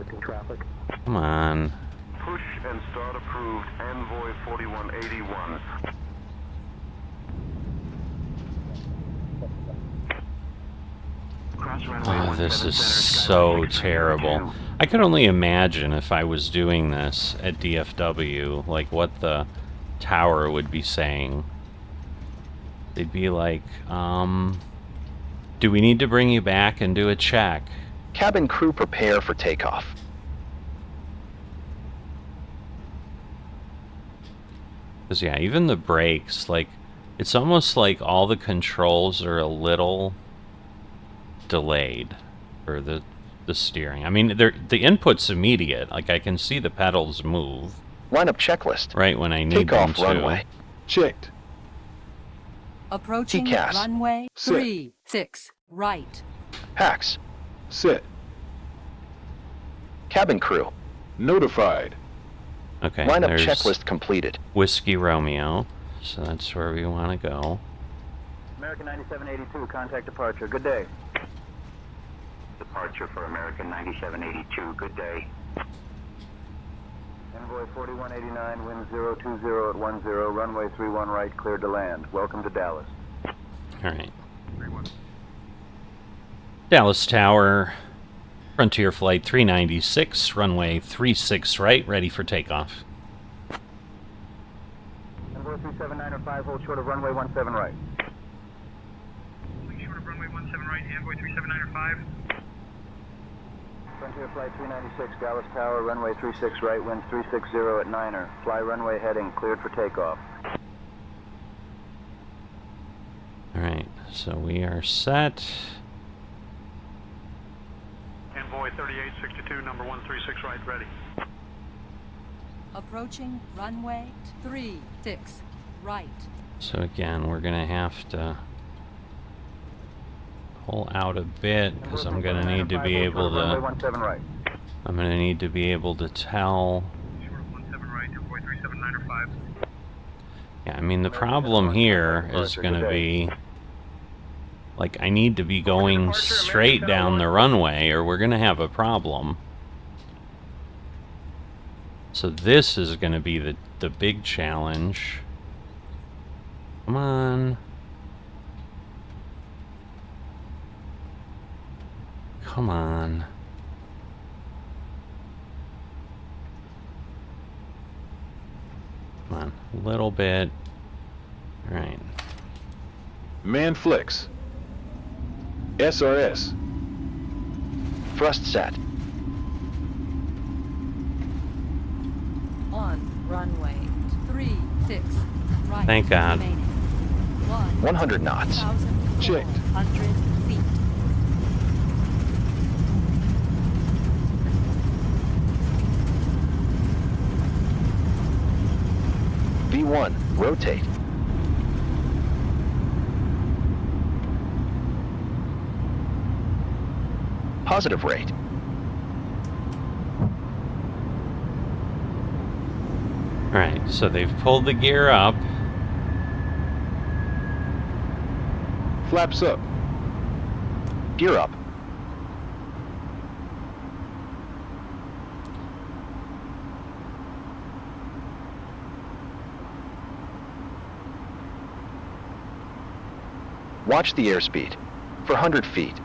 Come on. Push and start approved. Envoy 4181. Oh, this is so terrible. I could only imagine if I was doing this at DFW, like what the tower would be saying. They'd be like, do we need to bring you back and do a check? Cabin crew prepare for takeoff. Because, yeah, even the brakes, like, it's almost like all the controls are a little delayed for the steering. I mean, the input's immediate. Like, I can see the pedals move. Lineup checklist. Right when I need them to. Runway. Checked. Approaching TCAS. runway Set. 36 right. Hacks. Set. Cabin crew. Notified. Okay, Lineup there's checklist completed. Whiskey Romeo. So that's where we want to go. American 9782, contact departure. Good day. Departure for American 9782. Good day. Envoy 4189, wind 020 at 10, runway 31 right, cleared to land. Welcome to Dallas. All right. Dallas Tower, Frontier Flight 396, runway 36 right, ready for takeoff. Envoy 37905, hold short of runway 17 right. Holding short of runway 17 right, Envoy 37905. Frontier Flight 396, Dallas Tower, runway 36 right, wind 360 at 9er. Fly runway heading, cleared for takeoff. All right, so we are set. Envoy 3862, number 136 right, ready. Approaching runway 36 right. So again, we're going to have to pull out a bit because I'm going to need to be able to. I'm going to need to be able to tell. Yeah, I mean the problem here is going to be, like, I need to be going straight down the runway or we're going to have a problem. So this is going to be the big challenge. Come on. Come on. Come on. A little bit. All right. Man flicks. SRS. Thrust set. On runway 36 right. Thank God. Remaining 100 knots. Checked. 1,400 feet. V1, rotate. Positive rate. Alright, so they've pulled the gear up. Flaps up. Gear up. Watch the airspeed. For 100 feet.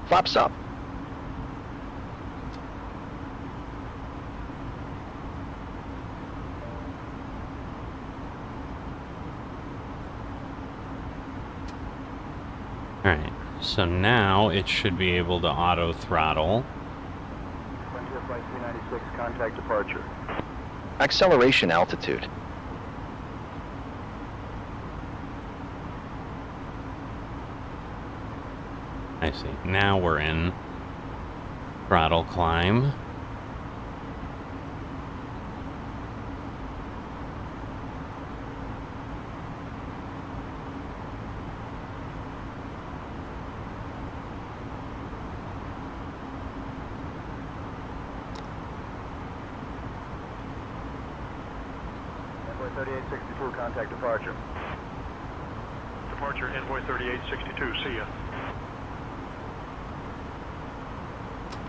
Flaps up. Alright, so now it should be able to auto throttle. Frontier Flight 396, contact departure. Acceleration altitude. I see. Now we're in throttle climb. Envoy 3862, contact departure. Departure, Envoy 3862, see ya.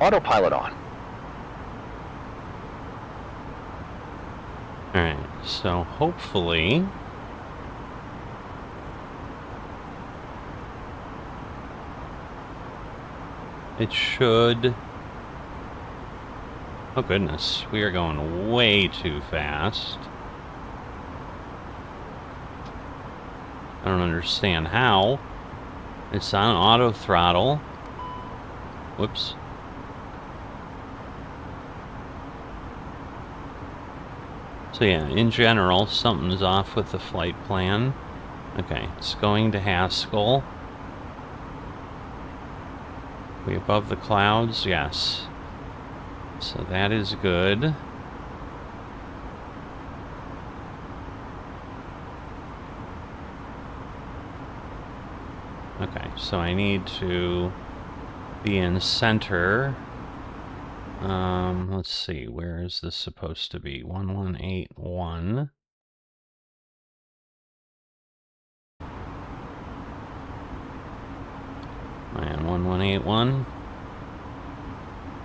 Autopilot on. Alright, so hopefully it should. Oh goodness, we are going way too fast. I don't understand how. It's on auto throttle. Whoops. So yeah, in general, something's off with the flight plan. Okay, it's going to Haskell. We above the clouds? Yes. So that is good. Okay, so I need to be in center. Let's see, where is this supposed to be? 1181. And 1181.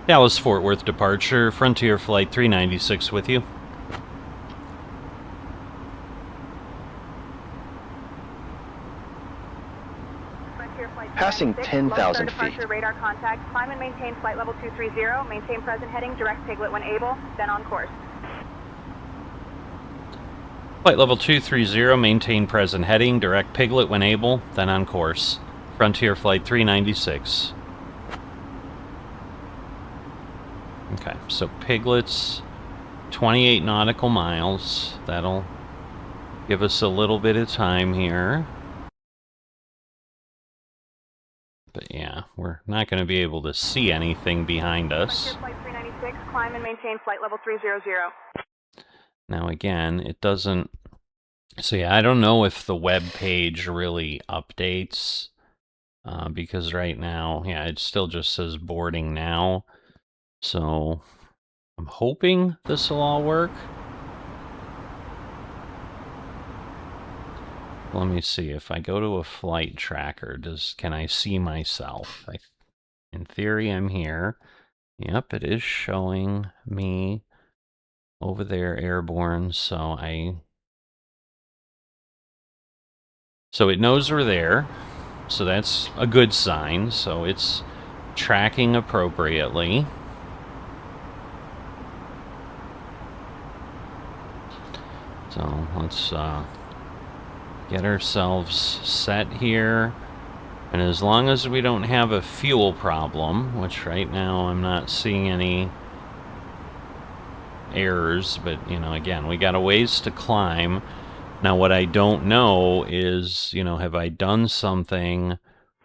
Dallas Fort Worth departure, Frontier Flight 396 with you. Passing 10,000 feet. Radar contact. Climb and maintain flight level 230. Maintain present heading. Direct Piglet when able. Then on course. Flight level 230, maintain present heading. Direct Piglet when able. Then on course. Frontier Flight 396. Okay, so Piglet's 28 nautical miles. That'll give us a little bit of time here. But yeah, we're not going to be able to see anything behind us. Flight 396, climb and maintain flight level 300. Now again, it doesn't... So yeah, I don't know if the web page really updates. Because right now, yeah, it still just says boarding now. So I'm hoping this will all work. Let me see, if I go to a flight tracker, can I see myself? In theory, I'm here. Yep, it is showing me over there airborne, so it knows we're there. So that's a good sign. So it's tracking appropriately. So let's get ourselves set here. And as long as we don't have a fuel problem, which right now I'm not seeing any errors, but, you know, again, we got a ways to climb. Now, what I don't know is, you know, have I done something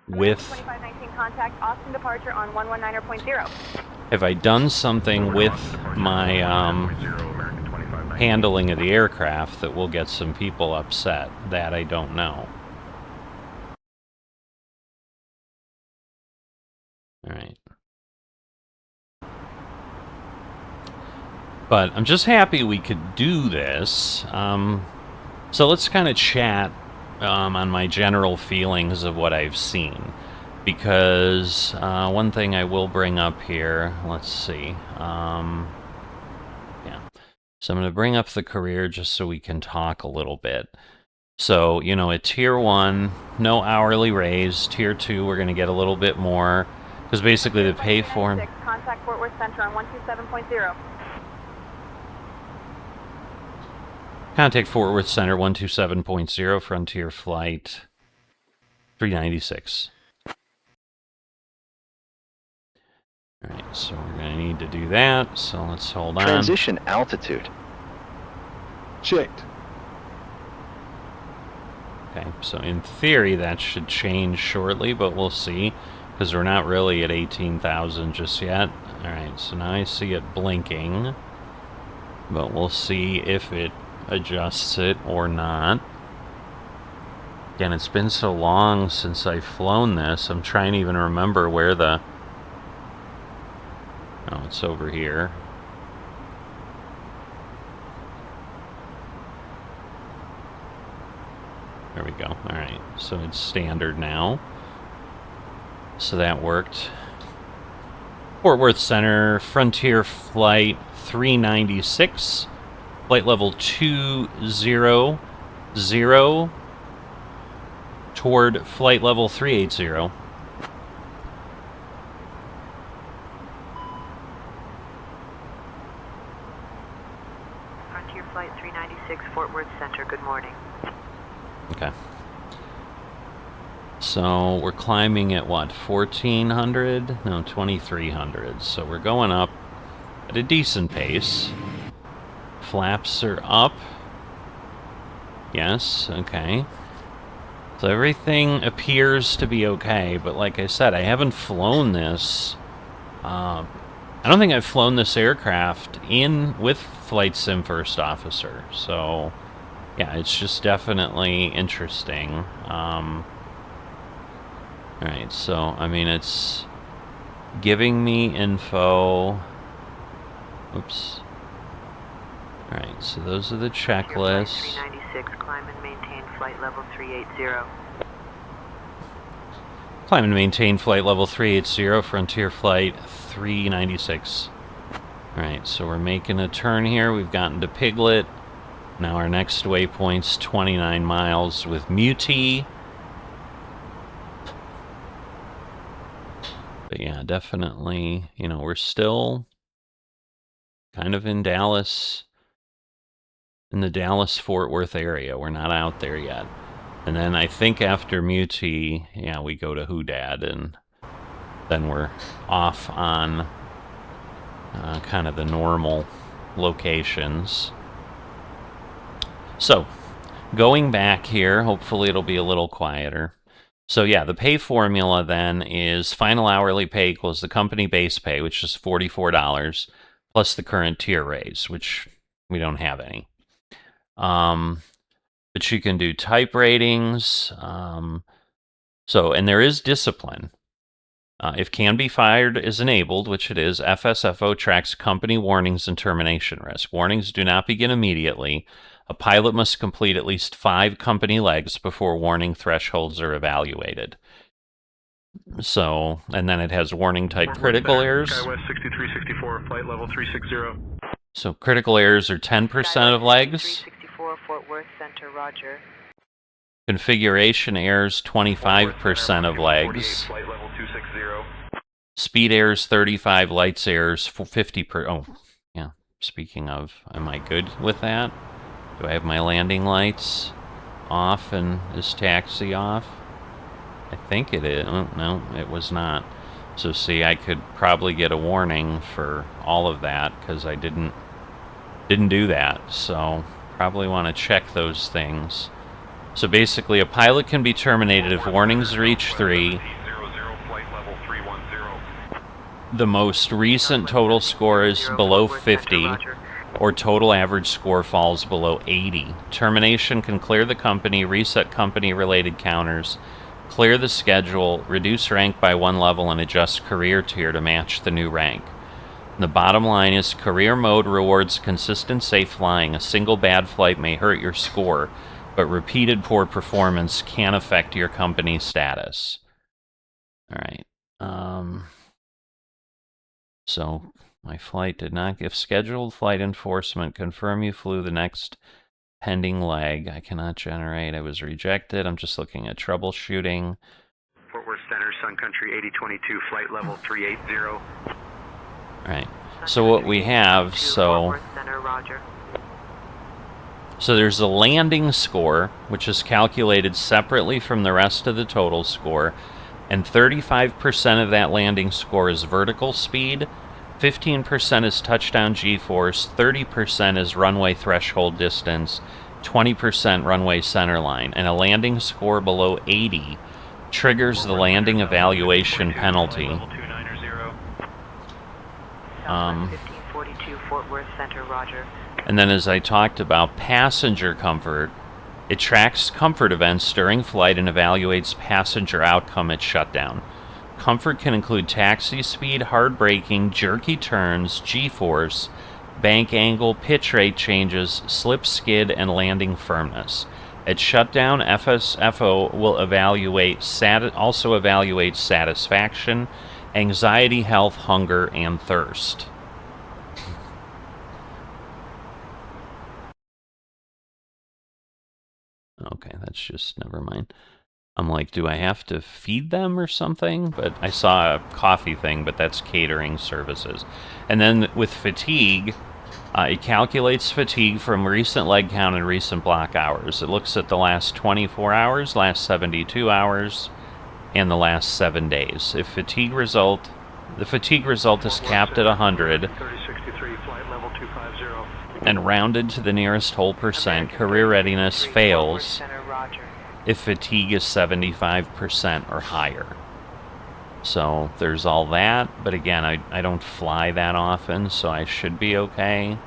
with... 2519 contact, Austin departure on 119.0. Have I done something with my handling of the aircraft that will get some people upset? That I don't know. Alright. But I'm just happy we could do this. So let's kind of chat on my general feelings of what I've seen. Because one thing I will bring up here, let's see. Yeah. So I'm going to bring up the career just so we can talk a little bit. So, you know, at Tier 1, no hourly raise. Tier 2, we're going to get a little bit more. Because basically the pay for... Contact Fort Worth Center on 127.0. Contact Fort Worth Center 127.0, Frontier Flight 396. Alright, so we're going to need to do that, so let's hold on. Transition altitude. Checked. Okay, so in theory that should change shortly, but we'll see, because we're not really at 18,000 just yet. Alright, so now I see it blinking, but we'll see if it adjusts it or not. Again, it's been so long since I've flown this, I'm trying to even remember where the... Oh, it's over here. There we go. Alright, so it's standard now. So that worked. Fort Worth Center, Frontier Flight 396, flight level 200, toward flight level 380. Frontier Flight 396, Fort Worth Center, good morning. Okay. So we're climbing at what, 1400? No, 2300. So we're going up at a decent pace. Flaps are up. Yes, okay. So everything appears to be okay, but like I said, I haven't flown this. I don't think I've flown this aircraft with Flight Sim First Officer. So, yeah, it's just definitely interesting. Alright, so, I mean, it's giving me info. Oops. Alright, so those are the checklists. 396, climb and maintain flight level 380. Climb and maintain flight level 380, Frontier Flight 396. Alright, so we're making a turn here. We've gotten to Piglet. Now our next waypoint's 29 miles with Muti. But yeah, definitely, you know, we're still kind of in Dallas, in the Dallas-Fort Worth area. We're not out there yet. And then I think after Muti, yeah, we go to Hoodad, and then we're off on kind of the normal locations. So, going back here, hopefully it'll be a little quieter. So yeah, the pay formula then is final hourly pay equals the company base pay, which is $44, plus the current tier raise, which we don't have any. But you can do type ratings. And there is discipline. If can be fired is enabled, which it is, FSFO tracks company warnings and termination risk. Warnings do not begin immediately. A pilot must complete at least 5 company legs before warning thresholds are evaluated. So, and then it has warning type critical errors. Skywest 6364, flight level 360. So critical errors are 10% of legs. 364, Fort Worth Center, roger. Configuration errors 25% of legs. Flight level 260. Speed errors 35, lights errors 50%. Oh, yeah. Speaking of, am I good with that? Do I have my landing lights off and is taxi off? I think it is. Oh, no, it was not. So see, I could probably get a warning for all of that because I didn't do that. So probably want to check those things. So basically, a pilot can be terminated if warnings reach 3. The most recent total score is below 50, or total average score falls below 80. Termination can clear the company, reset company-related counters, clear the schedule, reduce rank by 1 level, and adjust career tier to match the new rank. The bottom line is career mode rewards consistent safe flying. A single bad flight may hurt your score, but repeated poor performance can affect your company status. All right. So my flight did not give scheduled flight enforcement. Confirm you flew the next pending leg. I cannot generate. I was rejected. I'm just looking at troubleshooting. Fort Worth Center, Sun Country 8022, flight level 380. All right. So what we have, so there's a landing score, which is calculated separately from the rest of the total score, and 35% of that landing score is vertical speed, 15% is touchdown G-force, 30% is runway threshold distance, 20% runway centerline, and a landing score below 80 triggers the landing evaluation penalty. 1542, Fort Worth Center, roger. And then as I talked about passenger comfort, it tracks comfort events during flight and evaluates passenger outcome at shutdown. Comfort can include taxi speed, hard braking, jerky turns, G-force, bank angle, pitch rate changes, slip skid, and landing firmness. At shutdown, FSFO will also evaluate satisfaction, anxiety, health, hunger, and thirst. Okay, that's just, never mind. I'm like, do I have to feed them or something? But I saw a coffee thing, but that's catering services. And then with fatigue, it calculates fatigue from recent leg count and recent block hours. It looks at the last 24 hours, last 72 hours, and the last 7 days. The fatigue result is capped at 100. 3063, flight level 250. And rounded to the nearest whole percent. Career readiness fails if fatigue is 75% or higher. So there's all that, but again, I don't fly that often, so I should be okay.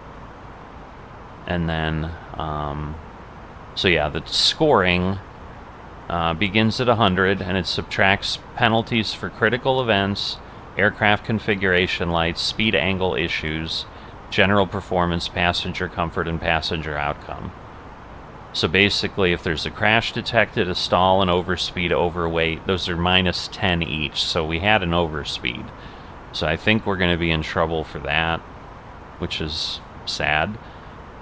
And then, so yeah, the scoring begins at 100, and it subtracts penalties for critical events, aircraft configuration lights, speed angle issues, general performance, passenger comfort, and passenger outcome. So basically, if there's a crash detected, a stall, an overspeed, overweight, those are minus 10 each. So we had an overspeed. So I think we're going to be in trouble for that, which is sad.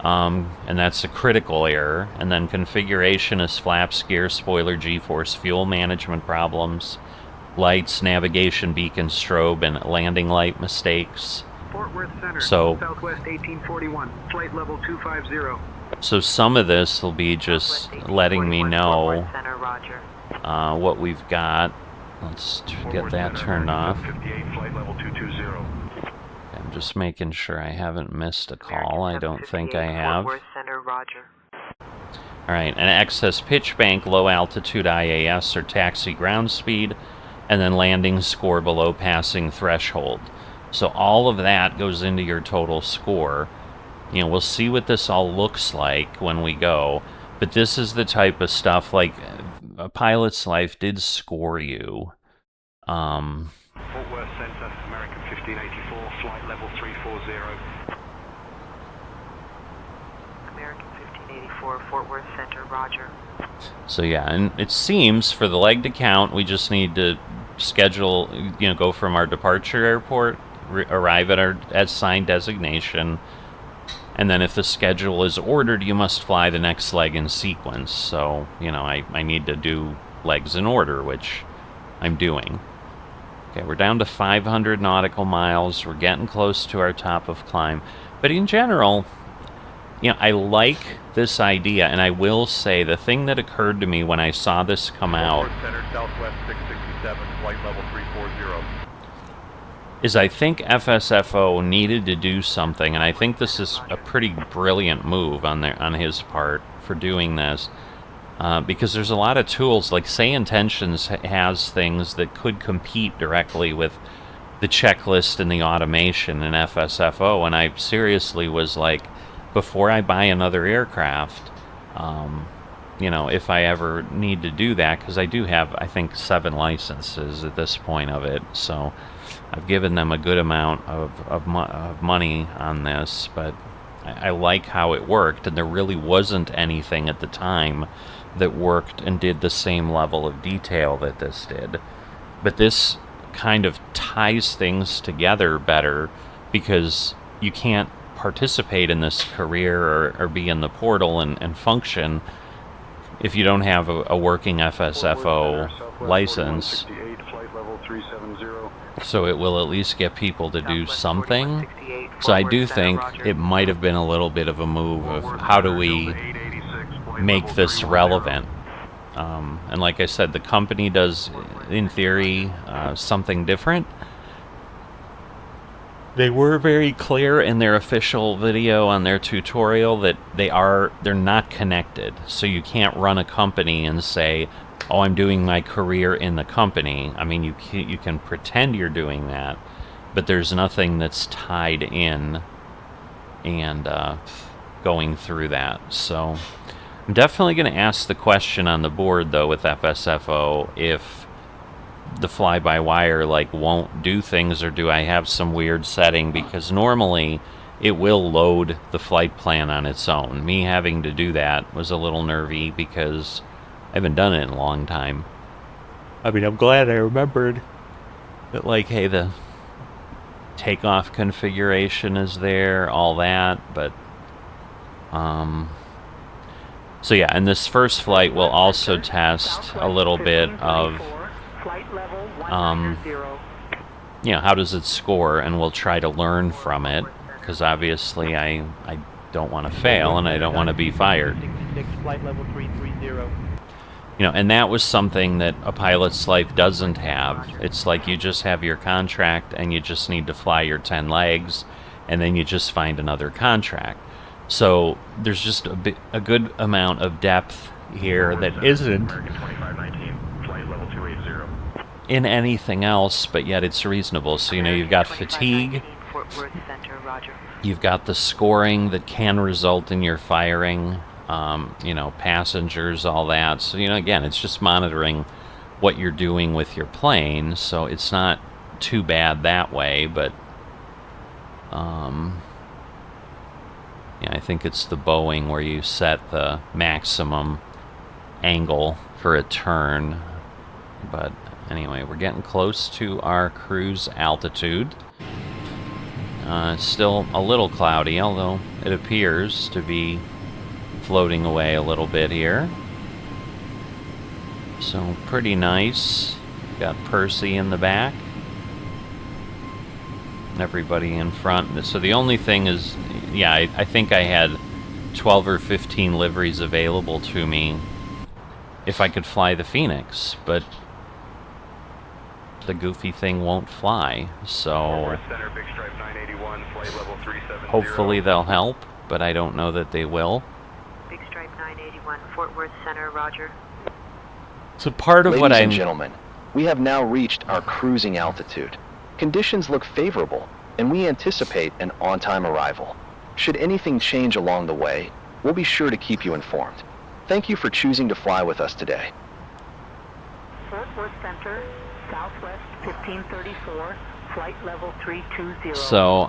And that's a critical error. And then configuration is flaps, gear, spoiler, G-force, fuel management problems, lights, navigation, beacon, strobe, and landing light mistakes. Fort Worth Center, So, Southwest 1841, flight level 250. so some of this will be just letting me know Center, Roger. what we've got. Let's get that turned off. 58, flight level 220. I'm just making sure I haven't missed a call. I don't think I have. Fort Worth Center, Roger. Alright, and access pitch bank, low altitude IAS or taxi ground speed, and then landing score below passing threshold. So all of that goes into your total score. You know, we'll see what this all looks like when we go, but this is the type of stuff, like, a pilot's life did score you. Fort Worth Center, American 1584, flight level 340. American 1584, Fort Worth Center, Roger. So yeah, and it seems for the leg to count, we just need to schedule, you know, go from our departure airport, arrive at our assigned designation, and then if the schedule is ordered, you must fly the next leg in sequence. So, you know, I need to do legs in order, which I'm doing. Okay, we're down to 500 nautical miles. We're getting close to our top of climb. But in general, you know, I like this idea, and I will say the thing that occurred to me when I saw this come out Center, Southwest 667, flight level 340. is I think FSFO needed to do something, and I think this is a pretty brilliant move on his part for doing this, because there's a lot of tools, like Say Intentions has things that could compete directly with the checklist and the automation in FSFO, and I seriously was like, before I buy another aircraft, you know, if I ever need to do that, because I do have, I think, 7 licenses at this point of it, so I've given them a good amount of money on this, but I like how it worked, and there really wasn't anything at the time that worked and did the same level of detail that this did. But this kind of ties things together better, because you can't participate in this career or be in the portal and function if you don't have a working FSFO license. So it will at least get people to do something. So I do think it might have been a little bit of a move of how do we make this relevant. And like I said, the company does, in theory, something different. They were very clear in their official video on their tutorial that they're not connected. So you can't run a company and say, oh, I'm doing my career in the company. I mean, you can pretend you're doing that, but there's nothing that's tied in and going through that. So I'm definitely going to ask the question on the board, though, with FSFO, if the fly-by-wire, like, won't do things, or do I have some weird setting? Because normally it will load the flight plan on its own. Me having to do that was a little nervy because I haven't done it in a long time. I mean, I'm glad I remembered that, like, hey, the takeoff configuration is there, all that, but so yeah, and this first flight will also test a little bit of you know, how does it score, and we'll try to learn from it, because obviously I don't want to fail and I don't want to be fired. Flight level 330. You know, and that was something that a pilot's life doesn't have. It's like you just have your contract and you just need to fly your 10 legs, and then you just find another contract. So there's just a good amount of depth here that isn't in anything else, but yet it's reasonable. So, you know, you've got fatigue, you've got the scoring that can result in your firing, you know, passengers, all that. So, you know, again, it's just monitoring what you're doing with your plane, so it's not too bad that way, but, you Yeah, I think it's the Boeing where you set the maximum angle for a turn. But anyway, we're getting close to our cruise altitude. Still a little cloudy, although it appears to be floating away a little bit here. So pretty nice. Got Percy in the back. Everybody in front. So the only thing is, yeah, I think I had 12 or 15 liveries available to me if I could fly the Phoenix, but the goofy thing won't fly, so hopefully they'll help, but I don't know that they will. Big Stripe 981, Fort Worth Center, roger. So part of Ladies what and gentlemen, we have now reached our cruising altitude. Conditions look favorable, and we anticipate an on-time arrival. Should anything change along the way, we'll be sure to keep you informed. Thank you for choosing to fly with us today. Fort Worth Center, Southwest 1534, flight level 320. So,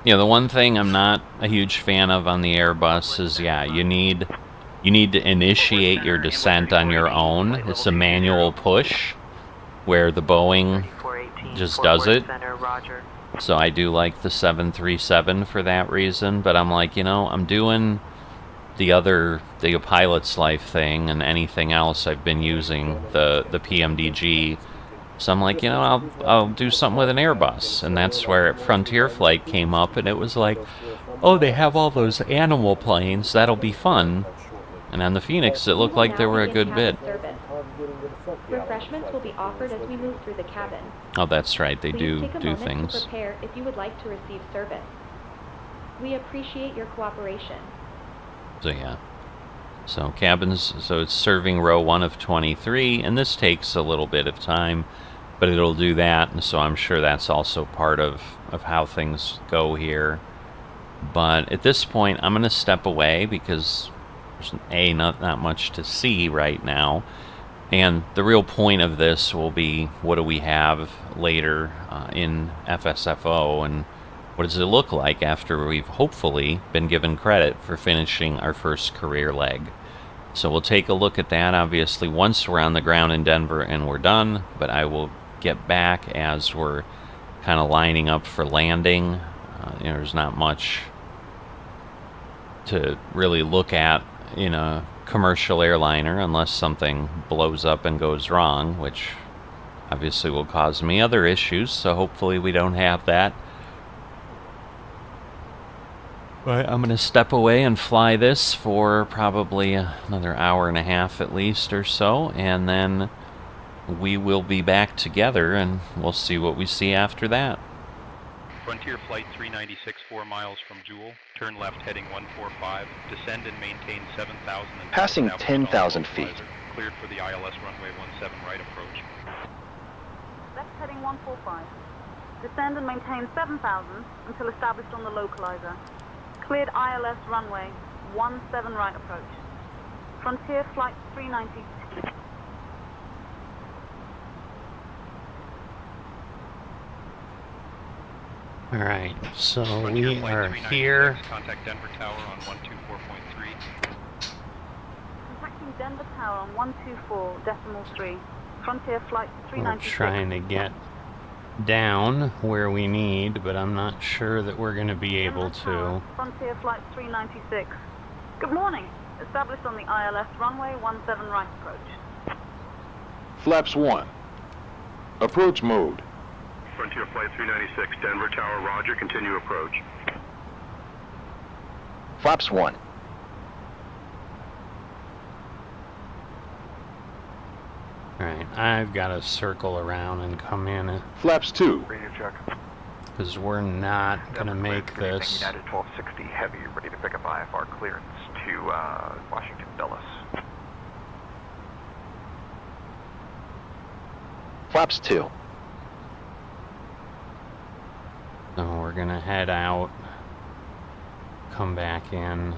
you know, the one thing I'm not a huge fan of on the Airbus is, yeah, you need to initiate your descent on your own. It's a manual push, where the Boeing just does it. So I do like the 737 for that reason, but I'm like, you know, I'm doing the pilot's life thing, and anything else I've been using the PMDG. So I'm like, you know, I'll do something with an Airbus, and that's where Frontier Flight came up, and it was like, oh, they have all those animal planes, that'll be fun. And on the Phoenix, it looked like there were a good bit. Refreshments will be offered as we move through the cabin. Oh, that's right, they Please do take a moment things. to prepare if you would like to receive service. We appreciate your cooperation. So yeah. So cabins, so it's serving row 1 of 23, and this takes a little bit of time, but it'll do that, and so I'm sure that's also part of how things go here. But at this point, I'm going to step away because there's not much to see right now, and the real point of this will be, what do we have later in FSFO, and what does it look like after we've hopefully been given credit for finishing our first career leg. So we'll take a look at that, obviously, once we're on the ground in Denver and we're done, but I will get back as we're kind of lining up for landing. You know, there's not much to really look at in a commercial airliner unless something blows up and goes wrong, which obviously will cause me other issues, so hopefully we don't have that. But I'm going to step away and fly this for probably another hour and a half at least or so, and then we will be back together and we'll see what we see after that. Frontier Flight 396, 4 miles from Jewel. Turn left heading 145. Descend and maintain 7,000. Passing 10,000 feet. Cleared for the ILS runway 17 right approach. Left heading 145. Descend and maintain 7,000 until established on the localizer. Cleared ILS runway 17 right approach. Frontier Flight 390. Alright, so we are here. Contact Denver Tower on 124.3. Contacting Denver Tower on 124.3. Frontier Flight 396. We're trying to get down where we need, but I'm not sure that we're going to be able to. Frontier Flight 396. Good morning. Established on the ILS runway 17 right approach. Flaps 1. Approach mode. Frontier Flight 396, Denver Tower, roger, continue approach. Flaps 1. Alright, I've got to circle around and come in. Flaps 2. Radio check. Because we're not going to make this. United 1260 Heavy, ready to pick up IFR clearance to Washington Dulles. Flaps 2. So we're going to head out, come back in.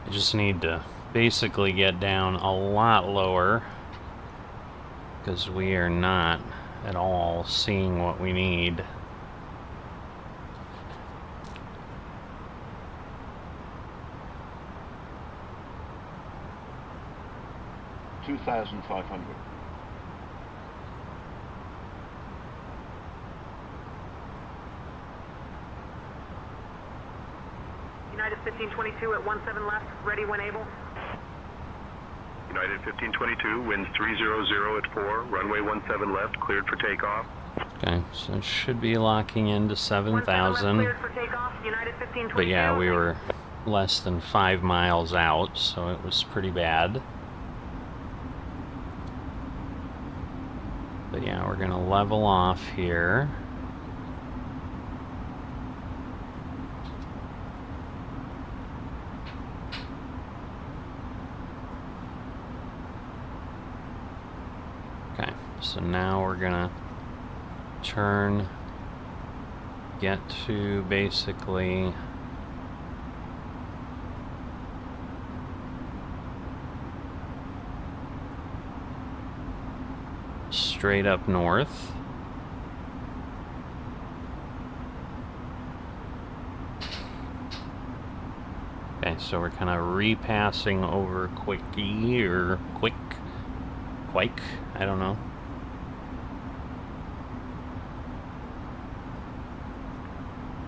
I just need to basically get down a lot lower because we are not at all seeing what we need. $2,500. United 1522 at 17 left, ready when able. United 1522, winds 300 at 4, runway 17 left, cleared for takeoff. Okay, so it should be locking into 7,000. But yeah, we were less than 5 miles out, so it was pretty bad. But yeah, we're gonna level off here. Okay, so now we're gonna turn, get to basically straight up north. Okay, so we're kind of repassing over Quickie or Quake, I don't know.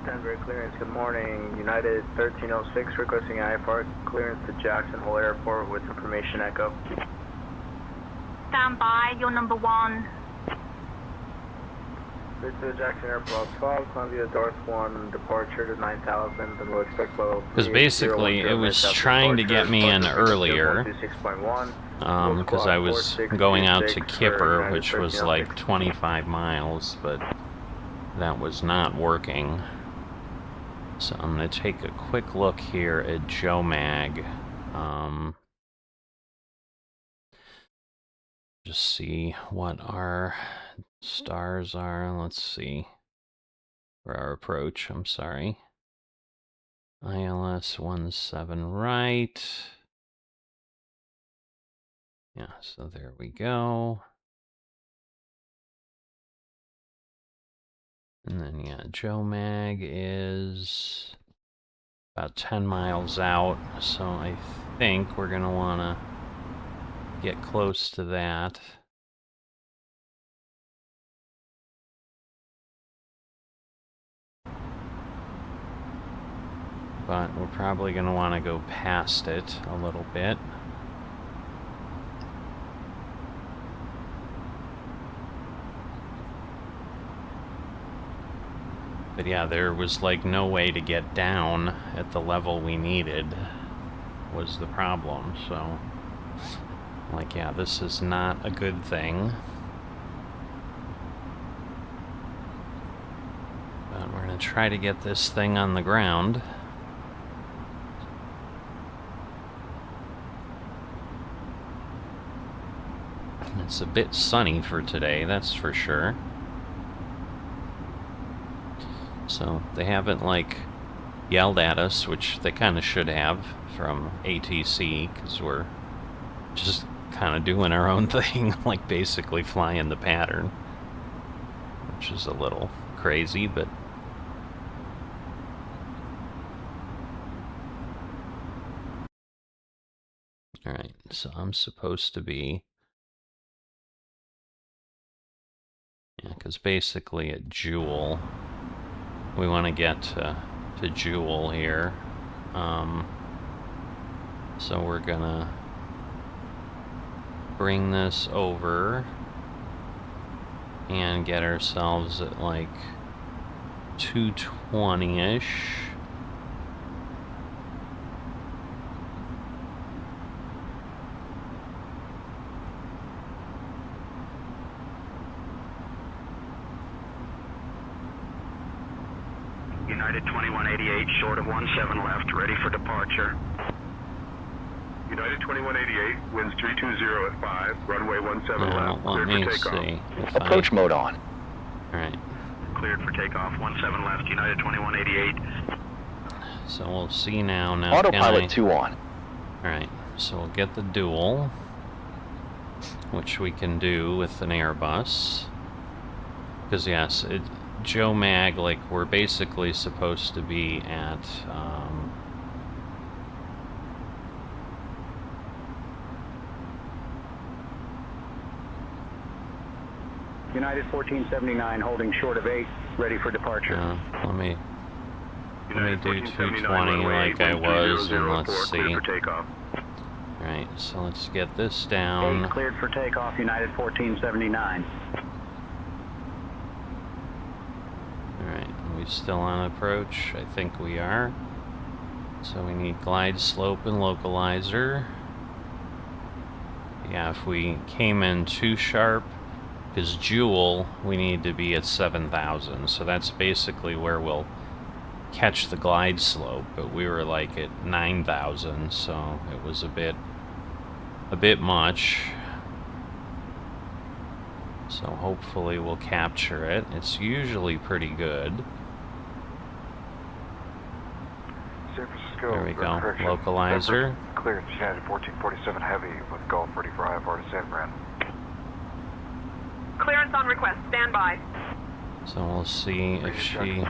Denver clearance, good morning. United 1306 requesting IFR clearance to Jackson Hole Airport with information echo. Stand by, you're number 1. This is Jackson Airport 12, Columbia North 1, departure to 9,000, and we'll expect level 3. Because basically it was trying to get me in earlier, because I was going out to Kipper, which was like 25 miles, but that was not working. So I'm going to take a quick look here at Joe Mag. Just see what our stars are. Let's see. For our approach, I'm sorry. ILS 17 right. Yeah, so there we go. And then, yeah, Joe Mag is about 10 miles out, so I think we're going to want to get close to that. But we're probably going to want to go past it a little bit. But yeah, there was like no way to get down at the level we needed was the problem, so like, yeah, this is not a good thing. But we're gonna try to get this thing on the ground. It's a bit sunny for today, that's for sure. So they haven't like yelled at us, which they kind of should have from ATC, because we're just kind of doing our own thing, like basically flying the pattern, which is a little crazy, but alright, so I'm supposed to be, yeah, because basically at Jewel, we want to get to Jewel here, so we're gonna bring this over and get ourselves at like 220-ish. United 2188, short of 17 left, ready for departure. United 2188, winds 320 at 5, runway 17 left, cleared for takeoff. Approach mode on. Alright. Cleared for takeoff, 17 left, United 2188. So we'll see now. Autopilot 2 on. Alright, so we'll get the dual, which we can do with an Airbus. Because yes, Joe Mag, like, we're basically supposed to be at, United 1479 holding short of 8, ready for departure. let me do 220 like I was, and let's see. Alright, so let's get this down. 8 cleared for takeoff, United 1479. Alright, are we still on approach? I think we are. So we need glide slope and localizer. Yeah, if we came in too sharp, because Joule, we need to be at 7,000, so that's basically where we'll catch the glide slope, but we were like at 9,000, so it was a bit much. So hopefully we'll capture it. It's usually pretty good. San Francisco. There we go. Localizer. Clearance United 1447 heavy with Gulf ready for IFR to San Fran. Clearance on request. Stand by. So we'll see if she...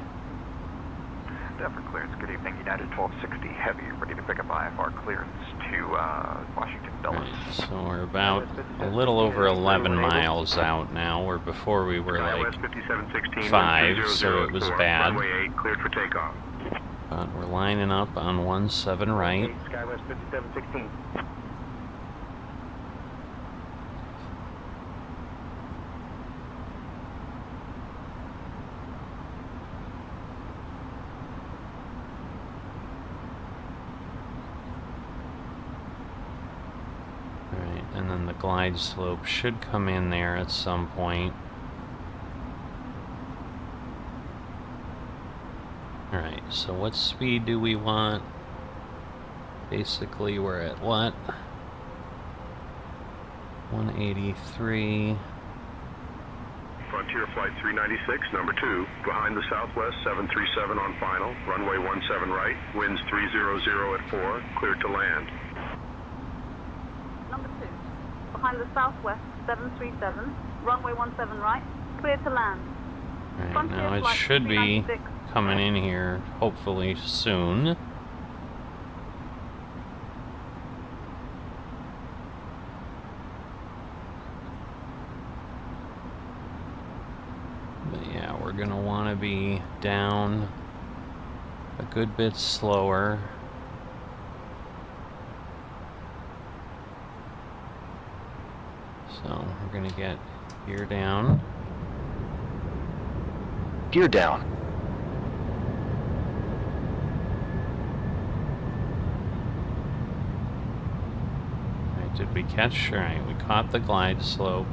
Denver clearance. Good evening. United 1260 heavy ready to pick up IFR clearance to Washington Dulles. Right, so we're about a little over 11 miles out now, where before we were like 5, so it was bad. Cleared for takeoff. But we're lining up on 17 right. Skywest 5716. Alright, and then the glide slope should come in there at some point. Alright, so what speed do we want? Basically, we're at what? 183. Frontier Flight 396, number 2, behind the Southwest 737 on final, runway 17 right, winds 300 at 4, cleared to land. Number 2, behind the Southwest 737, runway 17 right, clear to land. Alright, now it should be coming in here, hopefully soon. But yeah, we're gonna want to be down a good bit slower. So we're gonna get gear down. Gear down. Alright, did we catch? Alright, we caught the glide slope.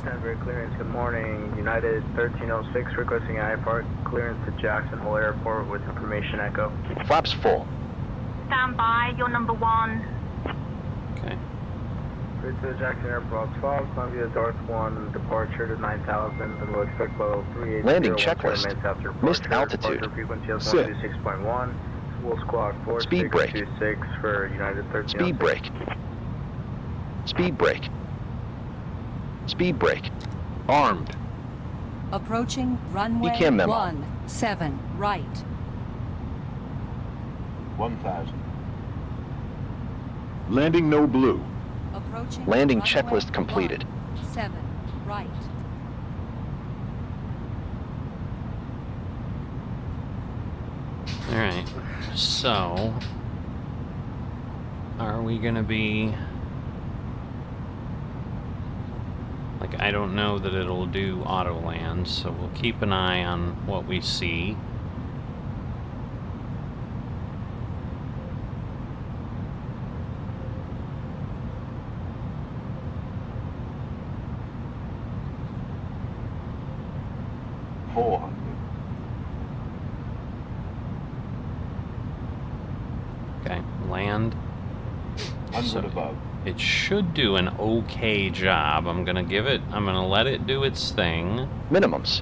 Denver clearance, good morning. United 1306 requesting IFR clearance to Jackson Hole Airport with information echo. Flaps full. Stand by, you're number 1. Okay. Cleared to Jackson Airport 12, Columbia North 1, departure to 9,000, and we'll expect level 380. Landing checklist. Missed altitude. Frequency Sit. 126.1. Wool Squawk 4626 Speed brake. for United 1306. Speed brake. Speed brake. Speed brake. Armed. Approaching runway ECAM memo. 17 right. 1,000. Landing no blue. Approaching Landing runway checklist completed. 17 right. Alright, so are we gonna be... Like, I don't know that it'll do auto land, so we'll keep an eye on what we see. Okay, land. 100 above. It should do an okay job. I'm gonna let it do its thing. Minimums.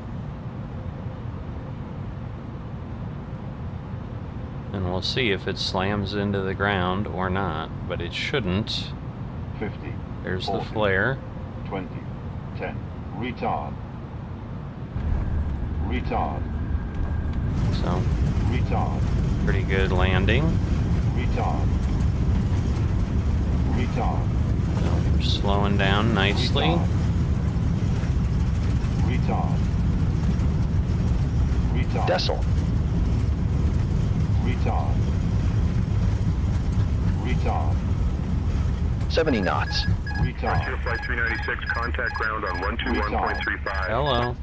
And we'll see if it slams into the ground or not, but it shouldn't. 50. There's 40, the flare. 20. 10. Retard. Retard. So, Retard. pretty good landing. Retard. Retard. So we're slowing down nicely. Retard. Retard. Decil. Retard. Retard. 70 knots. Frontier Retard. Flight 396, contact ground on 121.35. Hello.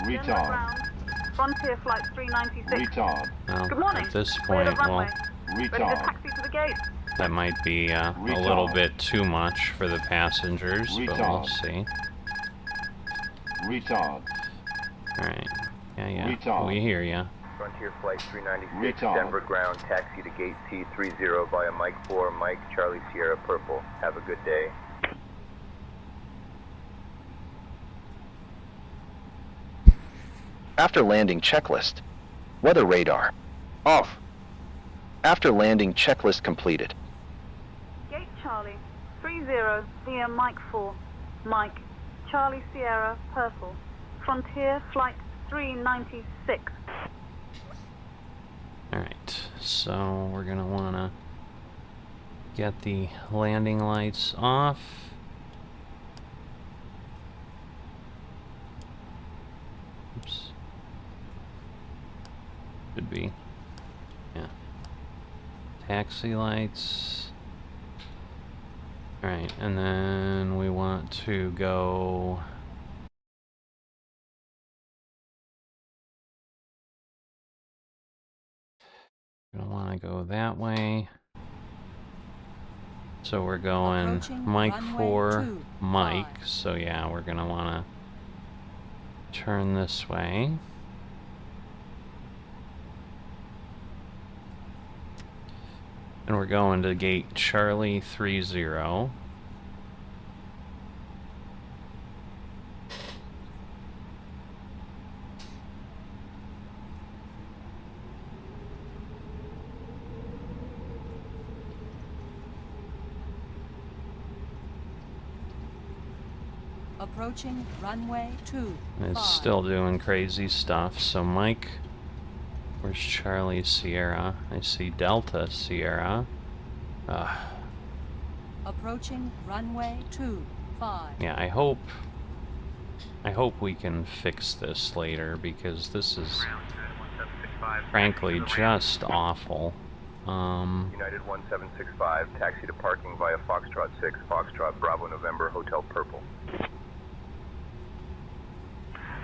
Retard. Ground. Frontier Flight 396. Retard. Well, Good morning. at this Clear point, the runway. well, Ready to Retard. taxi to the gate. that might be a little bit too much for the passengers, but we'll see. Retard. Alright. Yeah, Retard. we hear ya. Frontier Flight 396, Retard. Denver ground, taxi to gate T30 via Mike 4, Mike, Charlie Sierra Purple. Have a good day. After landing checklist. Weather radar. Off. After landing checklist completed. Gate Charlie 30 via Mike 4, Mike, Charlie Sierra Purple. Frontier Flight 396. Alright, so we're gonna wanna get the landing lights off. Oops. Should be. Yeah. Taxi lights. Alright, and then we want to go. Gonna want to go that way. So we're going Approaching Mike runway 4, 2, Mike. 5. So yeah, we're gonna want to turn this way. And we're going to gate Charlie 30. Approaching runway 2. It's still doing crazy stuff. So Mike, where's Charlie Sierra? I see Delta Sierra. Approaching runway 2, 5. Yeah, I hope we can fix this later, because this is frankly just awful. United 1765, taxi to parking via Foxtrot 6, Foxtrot Bravo November, Hotel Purple.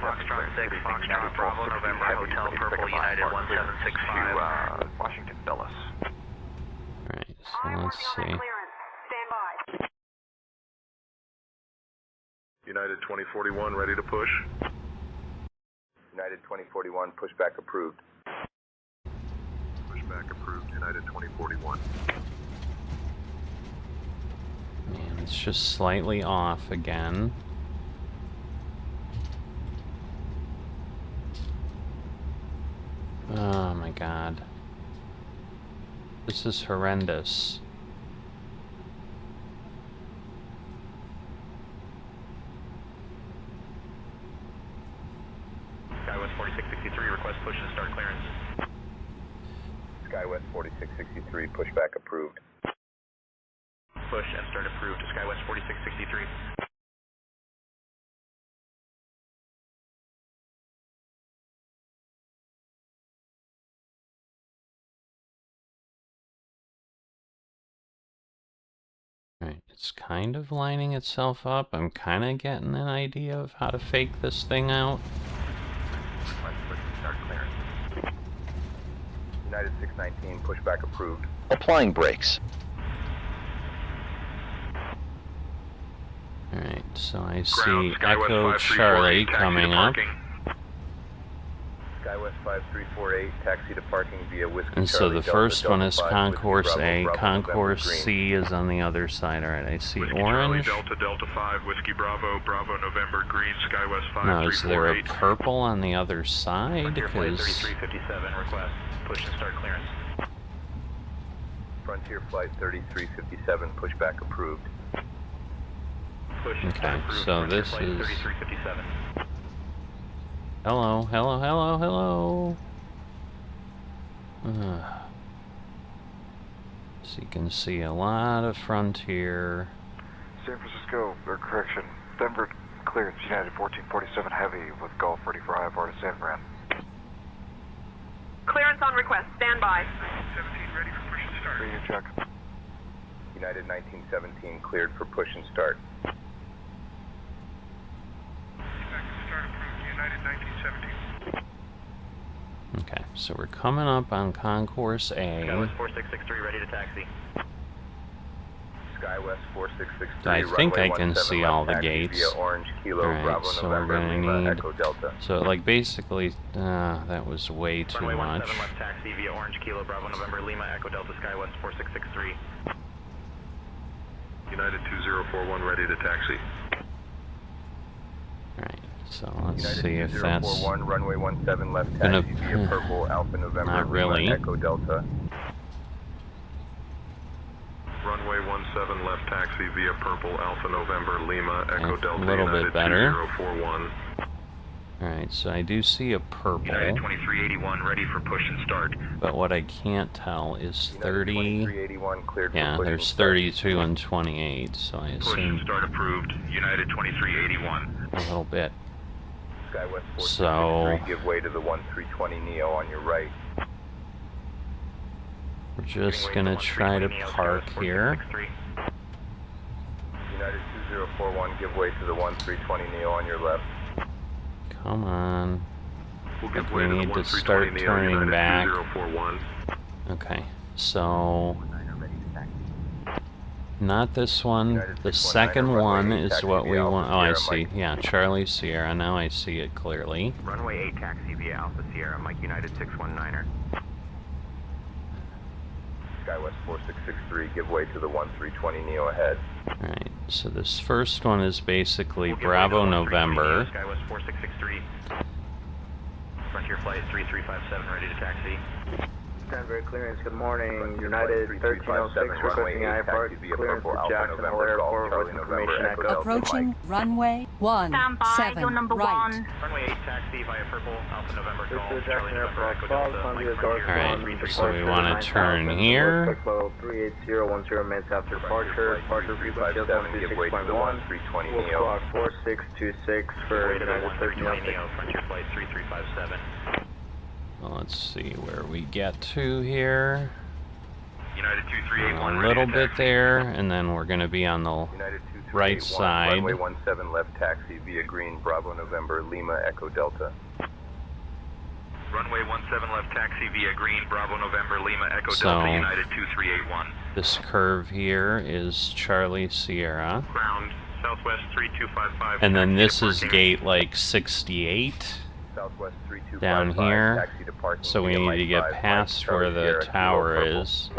Foxtrot 6, Foxtrot Bravo November, Hotel Purple, United 1765. Washington Dulles. Alright, so let's see. United 2041, ready to push. United 2041, pushback approved. Pushback approved, United 2041. Man, it's just slightly off again. Oh my god. This is horrendous. Skywest 4663, request push and start clearance. Skywest 4663, pushback approved. Push and start approved to Skywest 4663. Alright, it's kind of lining itself up. I'm kind of getting an idea of how to fake this thing out. Request push and start clearance. United 619, pushback approved. Applying brakes. Alright, so I see Ground, Skywest Echo 534, Charlie taxi to coming up. parking. Skywest SkyWest 5348, taxi to parking via Whiskey And so Charlie the Delta, first Delta one is 5, Concourse Whiskey A, Bravo, Concourse November C is on the other side. Alright, I see Whiskey Charlie orange. Delta, Delta 5, Whiskey Bravo, Bravo November green, SkyWest 5348. Now, is there a purple on the other side? Frontier Flight Because 3357, request push and start clearance. Frontier Flight 3357, pushback approved. Push and start okay, approved. so Frontier this Flight is 3357. hello, hello, hello, hello. So you can see a lot of Frontier. San Francisco, or correction, Denver clearance, United 1447 Heavy with Golf ready for IFR to San Fran. Clearance on request. Stand by. 1917 ready for push and start. Radio check. United 1917 cleared for push and start. Start approved, United 1917. Okay, so we're coming up on Concourse A. SkyWest 4663 ready to taxi. SkyWest 4663. I think I runway can 17 see left all the taxi gates. Via Orange Kilo Alright, Bravo so we're November gonna Lima need... Echo Delta. So, like, basically, that was way too Runway much. 17 left taxi via Orange Kilo Bravo November Lima Echo Delta SkyWest 4663. United 2041 ready to taxi. Alright, so let's United see if that's 2041 runway 17 left gonna... taxi via Purple Alpha November Not really. Lima Echo Delta. Runway 17 left taxi via Purple Alpha November Lima Echo Delta. A little United bit better. 2041. Alright, so I do see a purple. United 2381 ready for push and start. But what I can't tell is 30... 2381 cleared for Yeah, push there's and start. 32 and 28, so I Push and assume start approved. United 2381. a little bit. SkyWest 4663 So, give way to the 1320 Neo on your right. we're just gonna try to park here. United 2041 give way to the 1320 Neo on your left. Come on. We'll Like give we way to the need to 1320 start Neo, turning United back. 2041. Okay, so... Not this one. The second one is what we want. Oh, I see. Yeah, Charlie Sierra. Now I see it clearly. Runway 8 taxi via Alpha Sierra, Mike United 619er. SkyWest 4663, give way to the 1320 Neo ahead. Alright, so this first one is basically Bravo November. SkyWest 4663. Frontier Flight 3357, ready to taxi. Denver clearance, good morning. United 1306 requesting IFR clearance to Jackson Hole Airport with information echo. Approaching runway 17 right. Runway 8 taxi via Purple Alpha November This Golf, is Charlie Jackson November Airport, Echo call Delta, on Mike the Frontier Alright, Flight so we want to turn here. 38010 minutes after departure, departure frequency of 136.1, full clock 4626 for United 1306. Frontier Flight 3357. Well, let's see where we get to here. United 2381 A ready little to bit taxi. there, and then we're going to be on the United 2381, right side. Runway 17 left taxi via Green Bravo November Lima Echo Delta. Runway 17 left taxi via Green Bravo November Lima Echo So- Delta United 2381. This curve here is Charlie Sierra. Ground Southwest 3255. And then taxi this to is parking. gate like 68 Southwest 3255 down here. taxi to parking So we via need Mike to get 5, past Mike, where Charlie the Sierra, tower Kilo Purple. is.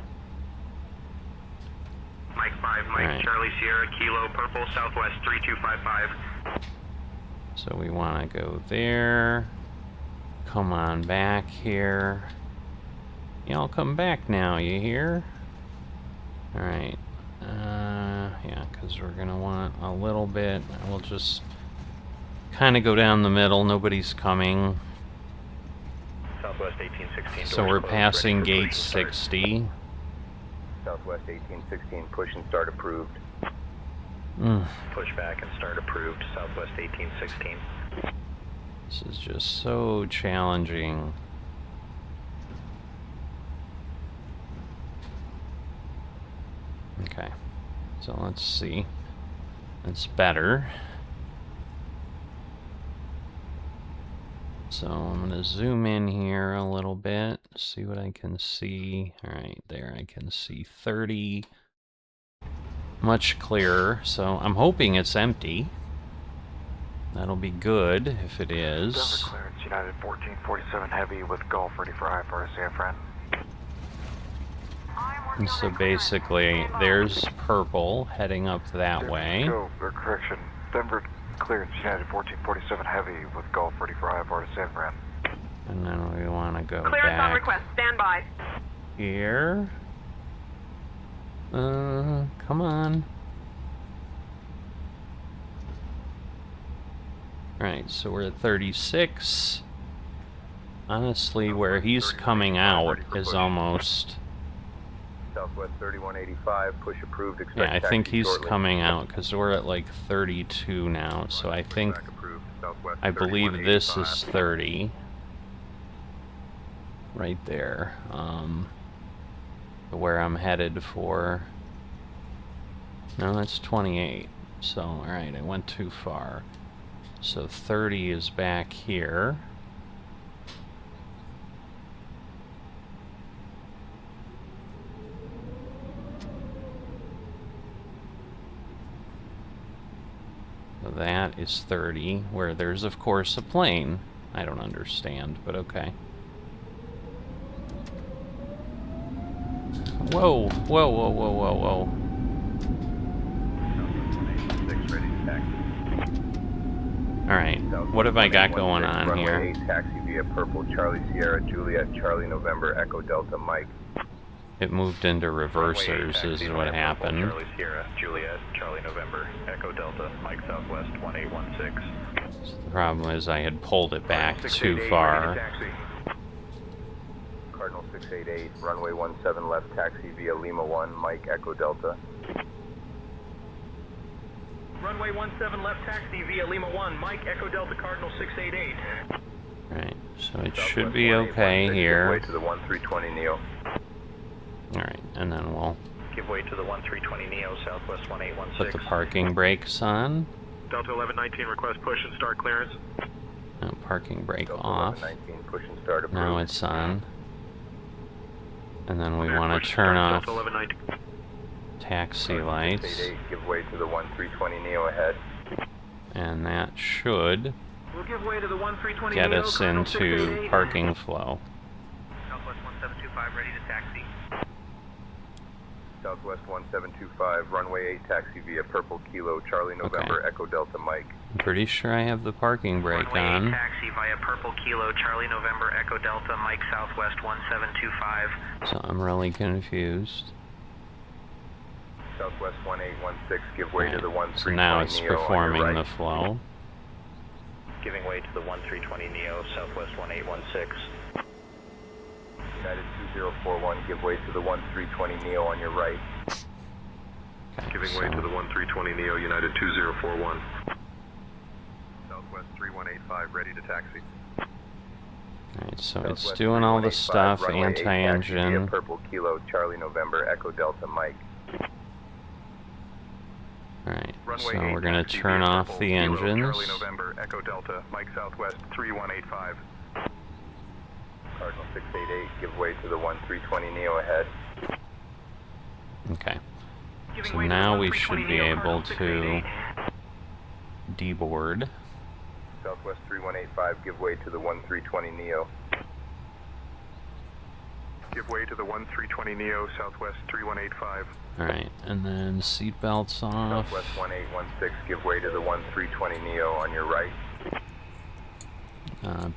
Mike 5, Mike Alright. Charlie Sierra Kilo Purple Southwest 3255. So we want to go there. Come on back here. Y'all come back now, you hear? Alright. Yeah, because we're going to want a little bit. We'll just kind of go down the middle. Nobody's coming. Southwest 1816. So doors we're closed, passing ready for gate push and start. 60. Southwest 1816, push and start approved. Push back and start approved. Southwest 1816. This is just so challenging. Okay, so let's see. It's better. So I'm gonna zoom in here a little bit, see what I can see. All right, there I can see 30. Much clearer, so I'm hoping it's empty. That'll be good if it is. Denver clearance, United 1447 Heavy with Gulf ready for IFR San Fran. And so basically, there's purple heading up that way. Go, or correction, Denver clearance, United 1447 Heavy with Gulf ready for IFR San Fran. And then we want to go Clearance on back request, stand by. here. Come on. Right, so we're at 36. Honestly, where he's coming out is almost... Southwest 3185, push approved, expect Yeah, I think taxi he's shortly. coming out because we're at like 32 now, so I think... I believe this is 30. Right there. Where I'm headed for... No, that's 28. So, alright, I went too far. So 30 is back here. So that is 30, where there's of course a plane. I don't understand, but okay. Whoa, whoa, whoa, whoa, whoa, whoa. Alright, what have I got going on here? Runway 8, taxi via Purple, Charlie Sierra, Juliet, Charlie November, Echo Delta, Mike. It moved into reversers is what happened. Charlie Sierra, Juliet, Charlie November, Echo Delta, Mike Southwest 1816. So the problem is I had pulled it back too far. Cardinal 688, runway 17 left, taxi via Lima 1, Mike, Echo Delta. Runway 17 left, taxi via Lima 1, Mike, Echo Delta, Cardinal 688. Right, so it should be okay here. Way to the 1320 Neo. Alright, and then we'll Give way to the 1320 Neo, Southwest 1816. put the parking brakes on. Delta 1119, request push and start clearance. No, parking brake Delta off. 1119, push and start approved. Now it's on. And then we want to turn off Delta 1119. taxi lights. 688, give way to the 1320 Neo ahead. And that should We'll give way to the 1320 get Neo, us Cardinal into 688. parking flow. Southwest 1725, ready to taxi. Southwest 1725, runway 8, taxi via Purple Kilo, Charlie November, Okay. Echo Delta, Mike. I'm pretty sure I have the parking brake Runway 8, on. taxi via Purple Kilo, Charlie November, Echo Delta, Mike Southwest 1725. So I'm really confused. Southwest 1816, give way to the Right, 1320 so now it's Neo on your performing right. the flow. Giving way to the 1320 Neo, Southwest 1816. United 2041, give way to the 1320 Neo on your right. Okay, Giving so way to the 1320 Neo, United 2041. Southwest 3185, ready to taxi. Alright, so it's Southwest doing all the 3185, stuff, runway 8, taxi via anti-engine. Purple Kilo, Charlie November, Echo Delta, Mike. Alright, Runway so 8, we're going to taxi turn via off Purple the Kilo, engines. Charlie November, Echo Delta, Mike Southwest 3185. Cardinal 688, give way to the 1320 Neo ahead. Okay, Giving so way to now the we 1320 should be Neo, able Cardinal to 688. deboard. Southwest 3185, give way to the 1320 Neo. Give way to the 1320 Neo, Southwest 3185. Alright, and then seatbelts off. Southwest 1816, give way to the 1320 Neo on your right.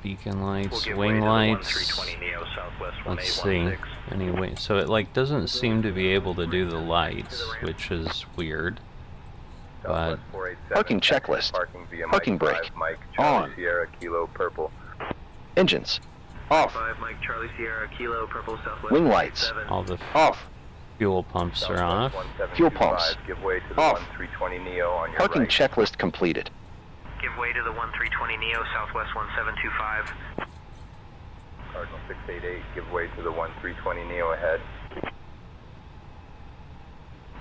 Beacon We'll lights, give way wing to the lights. 1320 Neo, Southwest Let's see. 1816. Anyway, so it like doesn't seem to be able to do the lights, which is weird. But Southwest 487, Parking checklist. Parking via Parking Mike brake. 5, Mike, Charlie On. Sierra, Kilo, Purple. Engines. Off. 5 Mike Charlie Sierra Kilo Purple Southwest Wing lights. 7. all the Off. fuel pumps are off. Southwest 1725, Fuel pumps. give way to the Off. 1320 Neo on your Parking right. checklist completed. Give way to the 1320 Neo Southwest 1725. Cardinal 688, give way to the 1320 Neo ahead.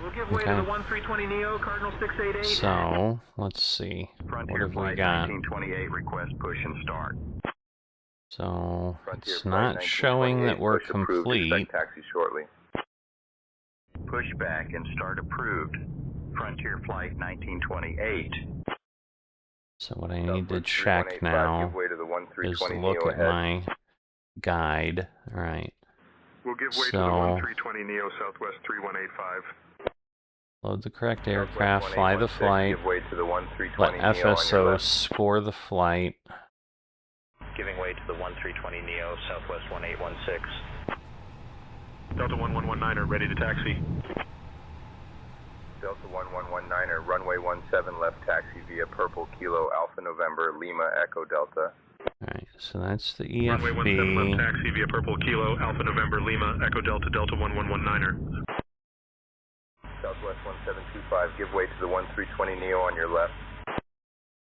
We'll give way to the 1320 Neo Cardinal 688. So let's see. What Frontier have we Flight got? 1928, request push and start. So Frontier it's Flight not showing that 1928, we're push approved, complete. expect taxi shortly. Push back and start approved. Frontier Flight 1928. So what I need to check now is look at my guide. All right. We'll give way to the 1320 Neo Southwest 3185. Load the correct aircraft, fly the flight, Give way to the let 1320 Neo on your FSO left. score the flight. Giving way to the 1320 Neo Southwest 1816. Delta 1119er, ready to taxi. Delta 1119er, runway 17 left taxi via Purple Kilo Alpha November Lima Echo Delta. Alright, so that's the Runway 17 left EFB. taxi via Purple Kilo Alpha November Lima Echo Delta Delta 1119er. Southwest 1725, give way to the 1320 Neo on your left.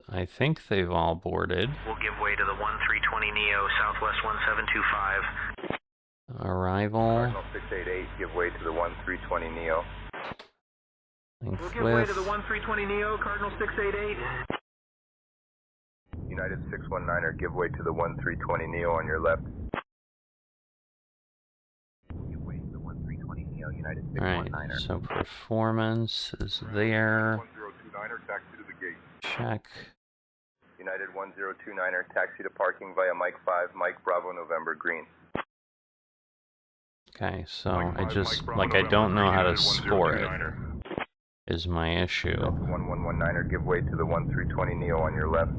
I think they've all boarded. We'll give way to the 1320 Neo Southwest 1725. Arrival. Cardinal 688, give way to the 1320 Neo. Length We'll give way to width. the 1320 Neo, Cardinal 688. United 619er, give way to the 1320 Neo on your left. Give way to the 1320 Neo, United 619er. Alright, so performance is there. 1029er, taxi to the gate. Check. United 1029er, taxi to parking via Mike 5, Mike Bravo November Green. Okay, so I just, like, I don't know how to score it, is my issue. Delta 1119er, give way to the 1320 Neo on your left.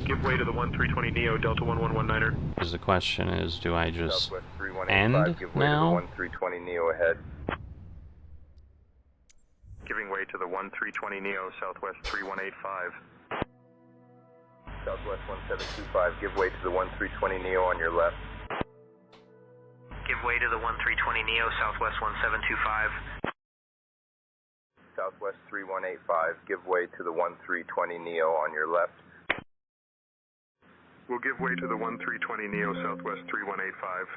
Give way to the 1320 Neo, Delta 1119er. Because the question is, do I just Southwest 3185, end give way to the now? 1320 Neo ahead. Giving way to the 1320 Neo, Southwest 3185. Southwest 1725, give way to the 1320 Neo on your left. Give way to the 1320 Neo Southwest 1725. Southwest 3185, give way to the 1320 Neo on your left. We'll give way to the 1320 Neo, Southwest 3185.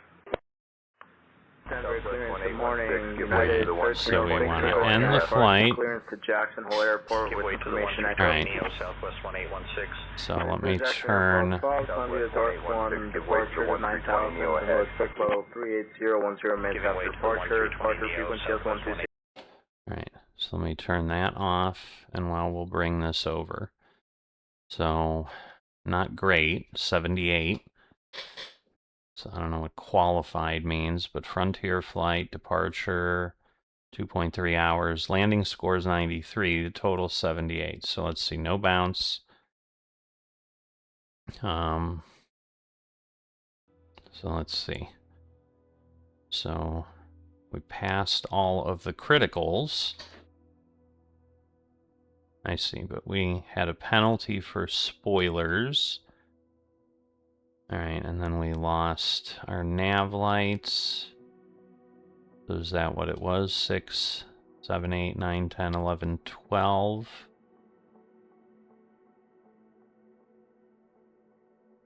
Denver clearance, good morning. Give way to the So we 1320 want Neo to on end your the left. flight. Clearance to Jackson Hole Airport Give with way to the information 1320 Alright. Neo, Southwest 1816. So let me turn. Columbia North 1, departure 9000, and expect level 38010 minutes after departure, departure frequency is 126. Alright, so let me turn that off, and we'll bring this over. So, not great, 78. So I don't know what qualified means, but Frontier flight, departure, 2.3 hours, landing score is 93, the total 78. So let's see, no bounce. So let's see. So we passed all of the criticals. I see, but we had a penalty for spoilers. All right, and then we lost our nav lights. So is that what it was? 6, 7, 8, 9, 10, 11, 12.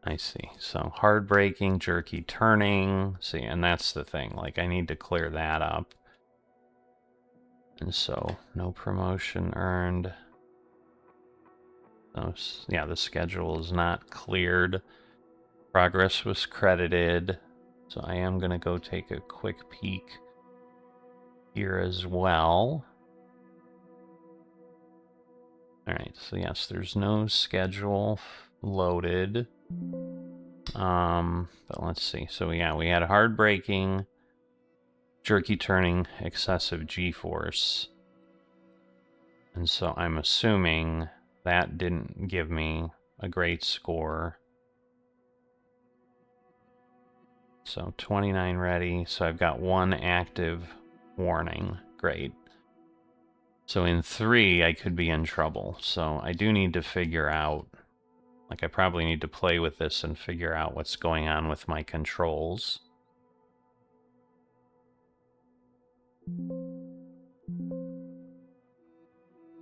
I see. So hard braking, jerky turning. See, and that's the thing. Like, I need to clear that up. And so, no promotion earned. So, yeah, the schedule is not cleared. Progress was credited. So I am going to go take a quick peek here as well. Alright, so yes, there's no schedule loaded. But let's see. So yeah, we had hard braking, jerky turning, excessive G-force. And so I'm assuming that didn't give me a great score. So 29 ready, so I've got one active warning. Great. So in 3, I could be in trouble. So I do need to figure out, like I probably need to play with this and figure out what's going on with my controls.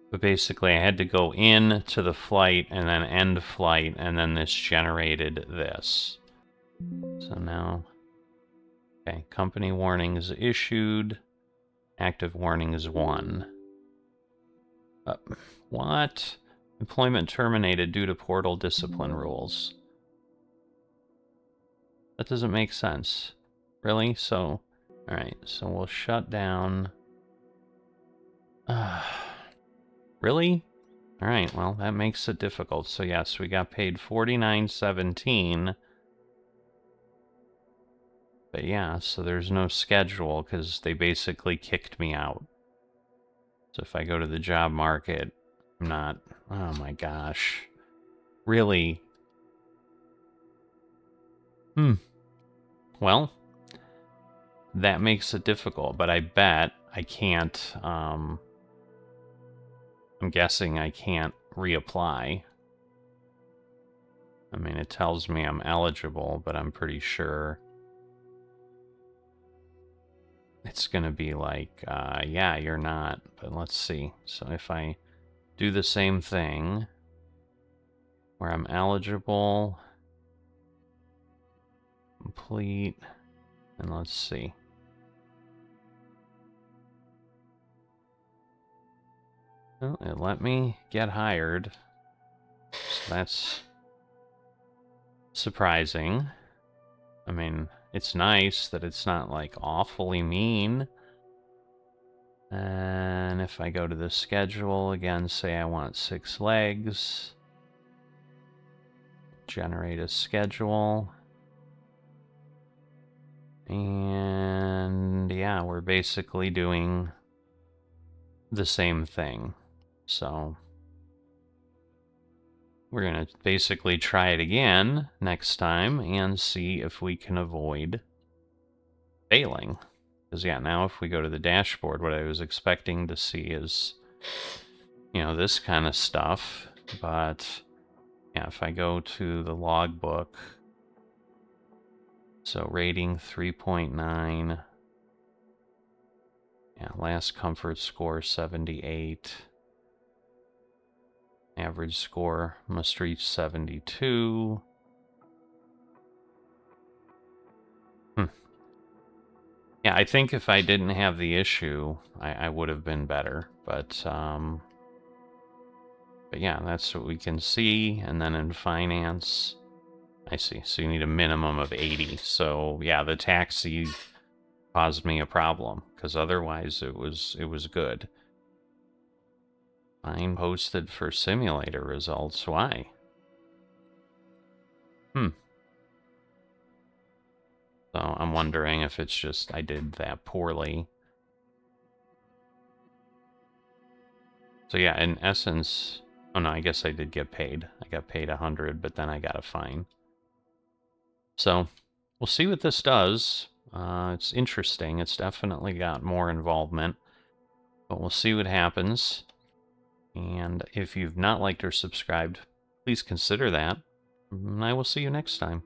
But basically I had to go in to the flight and then end flight, and then this generated this. So now, okay, company warning is issued. Active warning is 1. What? Employment terminated due to portal discipline rules. That doesn't make sense. Really? So, alright, so we'll shut down. Really? Alright, well, that makes it difficult. So yes, we got paid $49.17. But yeah, so there's no schedule because they basically kicked me out. So if I go to the job market, I'm not... Oh my gosh. Really? Well, that makes it difficult, but I bet I can't... I'm guessing I can't reapply. I mean, it tells me I'm eligible, but I'm pretty sure it's gonna be like, yeah, you're not. But let's see. So if I do the same thing, where I'm eligible, complete, and let's see. Well, it let me get hired, so that's surprising. I mean, it's nice that it's not like awfully mean. And if I go to the schedule again, say I want 6 legs, generate a schedule, and yeah, we're basically doing the same thing. So we're going to basically try it again next time and see if we can avoid failing. Because yeah, now if we go to the dashboard, what I was expecting to see is, you know, this kind of stuff. But yeah, if I go to the logbook, so rating 3.9, yeah, last comfort score 78. Average score must reach 72. Yeah, I think if I didn't have the issue, I would have been better. But yeah, that's what we can see. And then in finance, I see. So you need a minimum of 80. So yeah, the taxi caused me a problem because otherwise it was good. Fine posted for simulator results. Why? So I'm wondering if it's just I did that poorly. So yeah, in essence, oh no, I guess I did get paid. I got paid 100, but then I got a fine. So we'll see what this does. It's interesting. It's definitely got more involvement, but we'll see what happens. And if you've not liked or subscribed, please consider that. And I will see you next time.